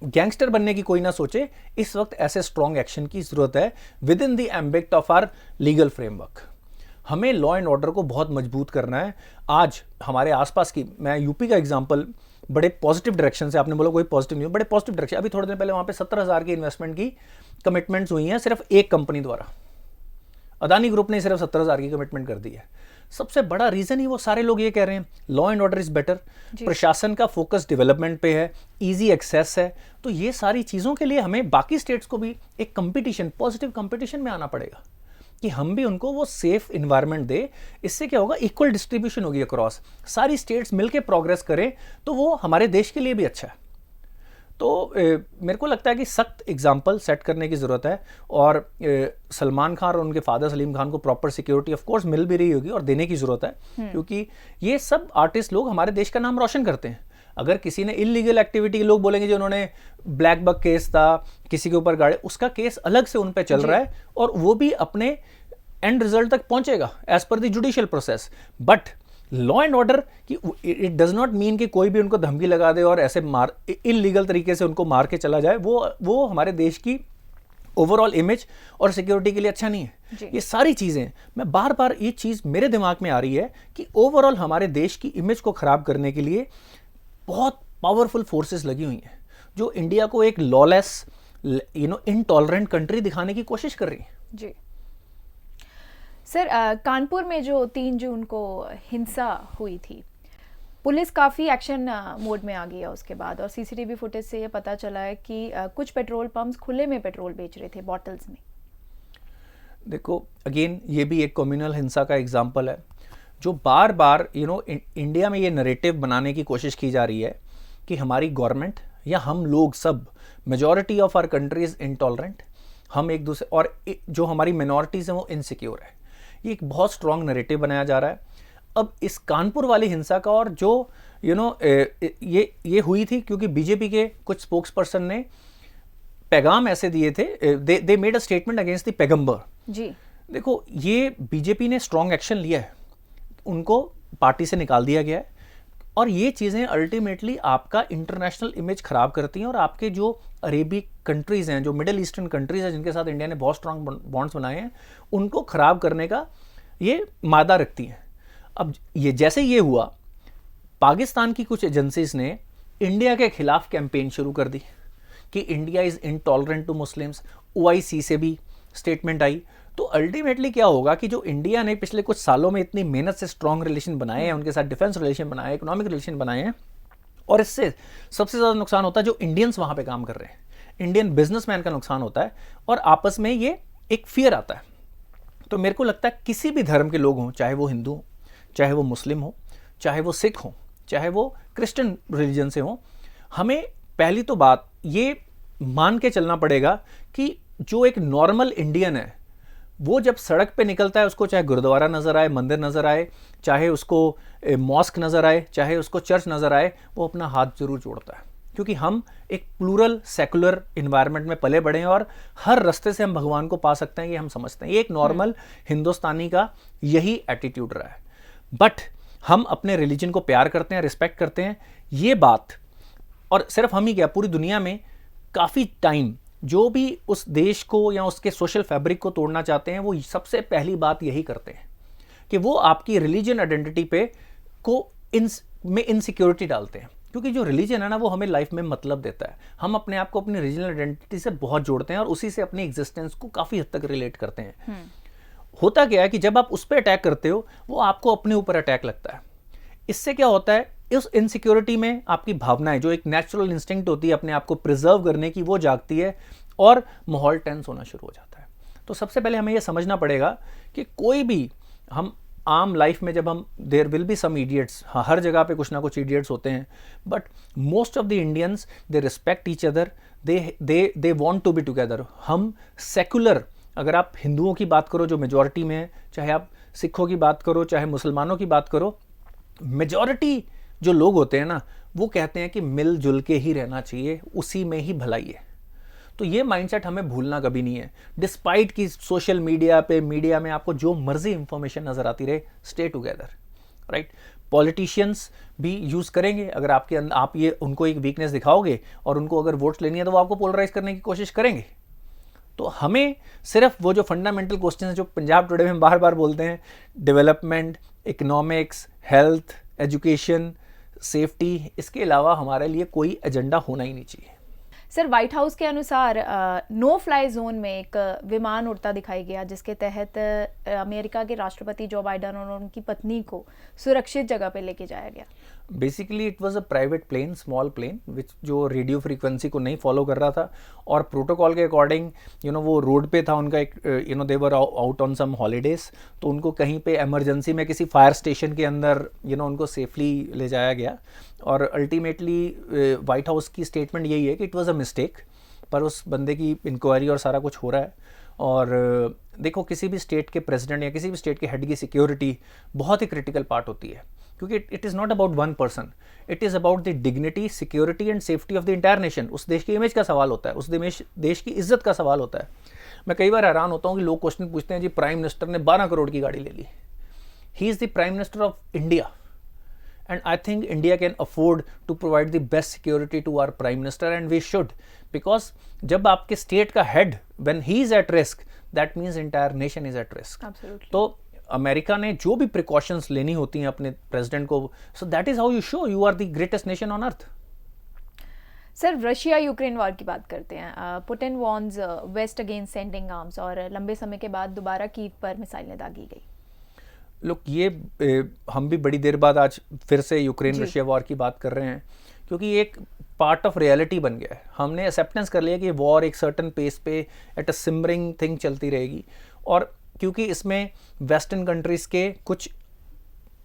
गैंगस्टर बनने की कोई ना सोचे। इस वक्त ऐसे स्ट्रॉन्ग एक्शन की ज़रूरत है within the ambit of our legal framework. हमें लॉ एंड ऑर्डर को बहुत मजबूत करना है। आज हमारे आसपास की, मैं यूपी का एग्जांपल बड़े पॉजिटिव डायरेक्शन से, आपने बोला कोई पॉजिटिव नहीं, बड़े पॉजिटिव डायरेक्शन। अभी थोड़े दिन पहले वहाँ पे 17,000 की इन्वेस्टमेंट की कमिटमेंट्स हुई हैं सिर्फ एक कंपनी द्वारा। अदानी ग्रुप ने सिर्फ 17,000 की कमिटमेंट कर दी है। सबसे बड़ा रीज़न ही वो सारे लोग ये कह रहे हैं law and order is better, प्रशासन का फोकस डेवलपमेंट पे है, इजी एक्सेस है। तो ये सारी चीज़ों के लिए हमें बाकी स्टेट्स को भी एक कंपटीशन, पॉजिटिव कंपटीशन में आना पड़ेगा कि हम भी उनको वो सेफ इन्वायरमेंट दे। इससे क्या होगा, इक्वल डिस्ट्रीब्यूशन होगी अक्रॉस, सारी स्टेट्स मिलकर प्रोग्रेस करें, तो वो हमारे देश के लिए भी अच्छा है। तो मेरे को लगता है कि सख्त एग्जाम्पल सेट करने की ज़रूरत है और सलमान खान और उनके फादर सलीम खान को प्रॉपर सिक्योरिटी ऑफ कोर्स मिल भी रही होगी और देने की ज़रूरत है, क्योंकि ये सब आर्टिस्ट लोग हमारे देश का नाम रोशन करते हैं। अगर किसी ने इलीगल एक्टिविटी के लोग बोलेंगे जो उन्होंने ब्लैक बक केस था किसी के ऊपर गाड़े, उसका केस अलग से उन पे चल रहा है और वो भी अपने एंड रिजल्ट तक पहुंचेगा as per the judicial process. But law and order की इट डज नॉट मीन कि कोई भी उनको धमकी लगा दे और ऐसे मार इलीगल तरीके से उनको मार के चला जाए, वो हमारे देश की ओवरऑल इमेज और सिक्योरिटी के लिए अच्छा नहीं है। ये सारी चीज़ें, मैं बार बार ये चीज़ मेरे दिमाग में आ रही है कि ओवरऑल हमारे देश की इमेज को ख़राब करने के लिए बहुत पावरफुल फोर्सेस लगी हुई हैं जो इंडिया को एक लॉलेस इनटॉलरेंट कंट्री दिखाने की कोशिश कर रही हैं। जी सर, कानपुर में जो 3 जून को हिंसा हुई थी, पुलिस काफ़ी एक्शन मोड में आ गई है उसके बाद, और सीसीटीवी फुटेज से ये पता चला है कि कुछ पेट्रोल पंप्स खुले में पेट्रोल बेच रहे थे बॉटल्स में। देखो अगेन ये भी एक कम्युनल हिंसा का एग्जाम्पल है जो बार बार इंडिया में ये नरेटिव बनाने की कोशिश की जा रही है कि हमारी गवर्नमेंट या हम लोग सब, majority of our country is intolerant, हम एक दूसरे, और जो हमारी मिनॉरिटीज़ हैं वो इनसिक्योर है। ये एक बहुत स्ट्रॉन्ग नरेटिव बनाया जा रहा है। अब इस कानपुर वाली हिंसा का, और जो ये हुई थी क्योंकि बीजेपी के कुछ स्पोक्स पर्सन ने पैगाम ऐसे दिए थे, they made a statement against the पैगंबर। जी देखो ये बीजेपी ने स्ट्रॉन्ग एक्शन लिया है, उनको पार्टी से निकाल दिया गया है, और ये चीज़ें अल्टीमेटली आपका इंटरनेशनल इमेज ख़राब करती हैं और आपके जो अरेबिक कंट्रीज़ हैं, जो मिडिल ईस्टर्न कंट्रीज़ हैं जिनके साथ इंडिया ने बहुत स्ट्रॉन्ग बॉन्ड्स बनाए हैं, उनको ख़राब करने का ये मादा रखती हैं। अब ये जैसे ये हुआ, पाकिस्तान की कुछ एजेंसीज ने इंडिया के खिलाफ कैंपेन शुरू कर दी कि India is intolerant to Muslims. OIC से भी स्टेटमेंट आई। तो अल्टीमेटली क्या होगा कि जो इंडिया ने पिछले कुछ सालों में इतनी मेहनत से स्ट्रॉन्ग रिलेशन बनाए हैं, उनके साथ डिफेंस रिलेशन बनाए, इकोनॉमिक रिलेशन बनाए हैं, और इससे सबसे ज़्यादा नुकसान होता है जो इंडियंस वहाँ पे काम कर रहे हैं, इंडियन बिजनेसमैन का नुकसान होता है, और आपस में ये एक फियर आता है। तो मेरे को लगता है किसी भी धर्म के लोग हों, चाहे वो हिंदू हो, चाहे वो मुस्लिम हो, चाहे वो सिख हो, चाहे वो क्रिश्चियन रिलीजन से हों, हमें पहली तो बात ये मान के चलना पड़ेगा कि जो एक नॉर्मल इंडियन है वो जब सड़क पे निकलता है, उसको चाहे गुरुद्वारा नज़र आए, मंदिर नज़र आए, चाहे उसको मॉस्क नज़र आए, चाहे उसको चर्च नज़र आए, वो अपना हाथ जरूर जोड़ता है, क्योंकि हम एक प्लूरल सेकुलर इन्वायरमेंट में पले बढ़े हैं और हर रास्ते से हम भगवान को पा सकते हैं, ये हम समझते हैं। ये एक नॉर्मल हिंदुस्तानी का यही एटीट्यूड रहा है। बट हम अपने रिलीजन को प्यार करते हैं, रिस्पेक्ट करते हैं, ये बात, और सिर्फ हम ही क्या, पूरी दुनिया में काफ़ी टाइम जो भी उस देश को या उसके सोशल फैब्रिक को तोड़ना चाहते हैं, वो सबसे पहली बात यही करते हैं कि वो आपकी रिलीजन आइडेंटिटी पे को में इनसिक्योरिटी डालते हैं। क्योंकि जो रिलीजन है ना, वो हमें लाइफ में मतलब देता है। हम अपने आप को अपनी रीजनल आइडेंटिटी से बहुत जोड़ते हैं और उसी से अपनी एग्जिस्टेंस को काफ़ी हद तक रिलेट करते हैं। होता क्या है कि जब आप उस पर अटैक करते हो, वो आपको अपने ऊपर अटैक लगता है। इससे क्या होता है, इस इनसिक्योरिटी में आपकी भावनाएं, जो एक नेचुरल इंस्टिंक्ट होती है अपने आप को प्रिजर्व करने की, वो जागती है और माहौल टेंस होना शुरू हो जाता है। तो सबसे पहले हमें यह समझना पड़ेगा कि कोई भी हम आम लाइफ में जब हम, there will be some idiots, हाँ हर जगह पे कुछ ना कुछ इडियट्स होते हैं, but most of the Indians they respect each other, they want to be together. हम सेकुलर, अगर आप हिंदुओं की बात करो जो मेजॉरिटी में है, चाहे आप सिखों की बात करो, चाहे मुसलमानों की बात करो, मेजॉरिटी जो लोग होते हैं ना, वो कहते हैं कि मिलजुल के ही रहना चाहिए, उसी में ही भलाई है। तो ये माइंडसेट हमें भूलना कभी नहीं है। डिस्पाइट कि सोशल मीडिया पे, मीडिया में आपको जो मर्जी इंफॉर्मेशन नजर आती रहे, स्टे टुगेदर, राइट। पॉलिटिशियंस भी यूज करेंगे, अगर आप ये उनको एक वीकनेस दिखाओगे और उनको अगर वोट्स लेनी है तो वो आपको पोलराइज करने की कोशिश करेंगे। तो हमें सिर्फ वो जो फंडामेंटल क्वेश्चन है जो पंजाब टुडे में बार बार बोलते हैं, development, economics, health, education, safety, इसके अलावा हमारे लिए कोई एजेंडा होना ही नहीं चाहिए। सर, व्हाइट हाउस के अनुसार नो फ्लाई जोन में एक विमान उड़ता दिखाई गया, जिसके तहत अमेरिका के राष्ट्रपति जो बाइडन और उनकी पत्नी को सुरक्षित जगह पे लेके जाया गया। Basically it was a private plane, small plane, which जो रेडियो फ्रीक्वेंसी को नहीं फॉलो कर रहा था और प्रोटोकॉल के अकॉर्डिंग वो रोड पे था, उनका एक they were out on some holidays, तो उनको कहीं पे इमरजेंसी में किसी फायर स्टेशन के अंदर उनको सेफली ले जाया गया। और अल्टीमेटली वाइट हाउस की स्टेटमेंट यही है कि इट वाज अ मिस्टेक, पर उस बंदे की इंक्वायरी और सारा कुछ हो रहा है। और देखो, किसी भी स्टेट के प्रेसिडेंट या किसी भी स्टेट के हेड की सिक्योरिटी बहुत ही क्रिटिकल पार्ट होती है, क्योंकि it is not about one person, it is about the dignity, security and safety of the entire nation. उस देश की इमेज का सवाल होता है, उस देश की इज्जत का सवाल होता है। मैं कई बार हैरान होता हूँ कि लोग क्वेश्चन पूछते हैं, जी प्राइम मिनिस्टर ने 12 करोड़ की गाड़ी ले ली, he is the prime minister of India, and I think India can afford to provide the best security to our prime minister, and we should, because जब आपके स्टेट का head, when he is at risk, that means entire nation is at risk. Absolutely. तो America ने जो भी precautions लेनी होती हैं अपने प्रेसिडेंट को, so that is how you show you are the greatest nation on earth. सर, रशिया यूक्रेन वॉर की बात करते हैं। Putin warns west against sending arms, और लंबे समय के बाद दोबारा कीव पर मिसाइलें दागी गई। लोग ये हम भी बड़ी देर बाद आज फिर से यूक्रेन रशिया वॉर की बात कर रहे हैं, क्योंकि एक पार्ट ऑफ रियलिटी बन गया है। हमने एक्सेप्टेंस कर लिया कि वॉर एक सर्टन पेस पे एट अ सिमरिंग थिंग चलती रहेगी, और क्योंकि इसमें वेस्टर्न कंट्रीज़ के कुछ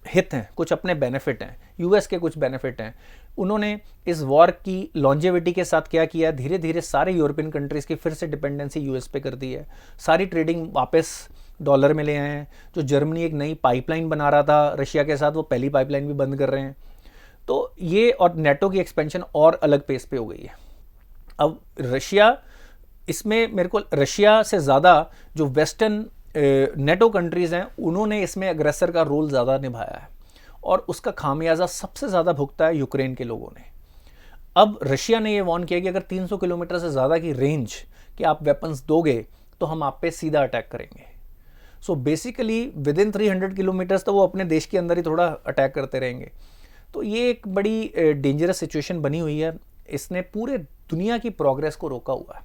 हित हैं, कुछ अपने बेनिफिट हैं, यूएस के कुछ बेनिफिट हैं, उन्होंने इस वॉर की लॉन्जेविटी के साथ क्या किया, धीरे धीरे सारे यूरोपियन कंट्रीज़ की फिर से डिपेंडेंसी यूएस पे कर दी है। सारी ट्रेडिंग वापस डॉलर में ले आए हैं। जो जर्मनी एक नई पाइपलाइन बना रहा था रशिया के साथ, वो पहली पाइपलाइन भी बंद कर रहे हैं। तो ये, और नेटो की एक्सपेंशन और अलग पेस पे हो गई है। अब रशिया, इसमें मेरे को रशिया से ज़्यादा जो वेस्टर्न नेटो कंट्रीज़ हैं, उन्होंने इसमें अग्रेसर का रोल ज़्यादा निभाया है, और उसका खामियाजा सबसे ज़्यादा भुगता है यूक्रेन के लोगों ने। अब रशिया ने ये वार्न किया कि अगर 300 किलोमीटर से ज़्यादा की रेंज के आप वेपन्स दोगे तो हम आप पे सीधा अटैक करेंगे। So basically with in 300 kilometres तो वो अपने देश के अंदर ही थोड़ा अटैक करते रहेंगे। तो ये एक बड़ी डेंजरस सिचुएशन बनी हुई है। इसने पूरे दुनिया की प्रोग्रेस को रोका हुआ है,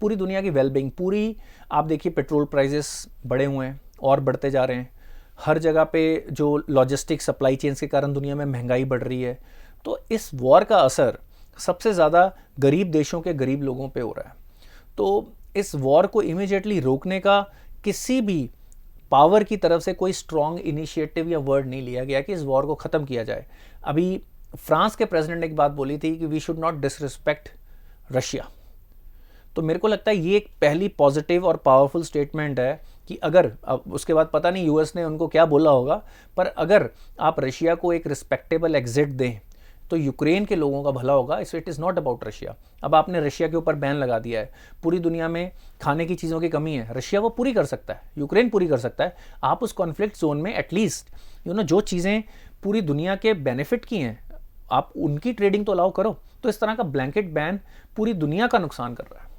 पूरी दुनिया की वेलबींग, पूरी, आप देखिए पेट्रोल प्राइजेस बढ़े हुए हैं और बढ़ते जा रहे हैं। हर जगह पे जो लॉजिस्टिक सप्लाई चेन्स के कारण दुनिया में महंगाई बढ़ रही है। तो इस वॉर का असर सबसे ज़्यादा गरीब देशों के गरीब लोगों पे हो रहा है। तो इस वॉर को इमीडिएटली रोकने का किसी भी पावर की तरफ से कोई स्ट्रॉन्ग इनिशिएटिव या वर्ड नहीं लिया गया कि इस वॉर को ख़त्म किया जाए। अभी फ्रांस के प्रेसिडेंट ने एक बात बोली थी कि we should not disrespect Russia. तो मेरे को लगता है ये एक पहली पॉजिटिव और पावरफुल स्टेटमेंट है कि अगर, अब उसके बाद पता नहीं यूएस ने उनको क्या बोला होगा, पर अगर आप रशिया को एक रिस्पेक्टेबल एग्जिट दें तो यूक्रेन के लोगों का भला होगा। So it is not about Russia. अब आपने रशिया के ऊपर बैन लगा दिया है, पूरी दुनिया में खाने की चीज़ों की कमी है, रशिया वो पूरी कर सकता है, यूक्रेन पूरी कर सकता है। आप उस कॉन्फ्लिक्ट जोन में एटलीस्ट जो चीज़ें पूरी दुनिया के बेनिफिट की हैं, आप उनकी ट्रेडिंग तो अलाउ करो। तो इस तरह का ब्लैंकेट बैन पूरी दुनिया का नुकसान कर रहा है।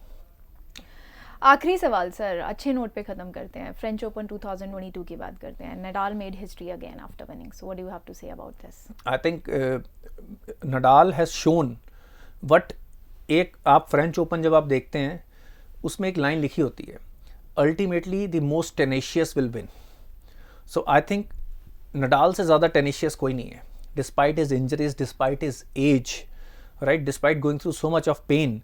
आखिरी सवाल सर, अच्छे नोट पे ख़त्म करते हैं। फ्रेंच ओपन 2022 की बात करते हैं। Nadal made history again after winning, so what do you have to say about this? I think Nadal has shown what, एक आप फ्रेंच ओपन जब आप देखते हैं उसमें एक लाइन लिखी होती है, ultimately the most tenacious will win. So I think Nadal से ज़्यादा टेनेशियस कोई नहीं है, despite his injuries, despite his age, right, despite going through so much of pain.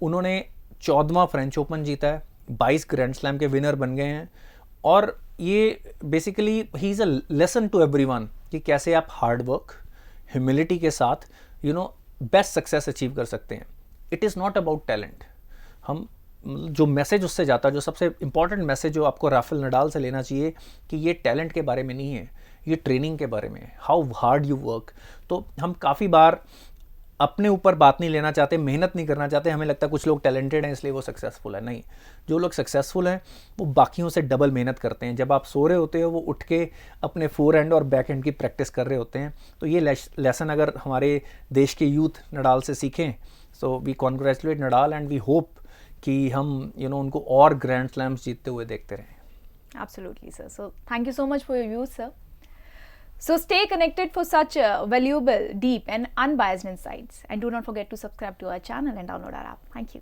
उन्होंने 14वां फ्रेंच ओपन जीता है, 22 ग्रैंड स्लैम के विनर बन गए हैं। और ये बेसिकली ही is a lesson to everyone कि कैसे आप हार्ड वर्क, ह्यूमिलिटी के साथ बेस्ट सक्सेस अचीव कर सकते हैं। It is not about talent. हम जो मैसेज उससे जाता है, जो सबसे इंपॉर्टेंट मैसेज जो आपको राफेल नडाल से लेना चाहिए कि ये टैलेंट के बारे में नहीं है, ये ट्रेनिंग के बारे में है, हाउ हार्ड यू वर्क। तो हम काफ़ी बार अपने ऊपर बात नहीं लेना चाहते, मेहनत नहीं करना चाहते। हमें लगता है कुछ लोग टैलेंटेड हैं इसलिए वो सक्सेसफुल है। नहीं, जो लोग सक्सेसफुल हैं वो बाकियों से डबल मेहनत करते हैं। जब आप सो रहे होते हो वो उठ के अपने फोर हैंड और बैक हैंड की प्रैक्टिस कर रहे होते हैं। तो ये लेसन अगर हमारे देश के यूथ नडाल से सीखें, so we congratulate Nadal and we hope कि हम उनको और ग्रैंड स्लैम्स जीतते हुए देखते रहें। Absolutely, sir. So thank you so much for your views, sir. So stay connected for such valuable, deep and unbiased insights. And do not forget to subscribe to our channel and download our app. Thank you.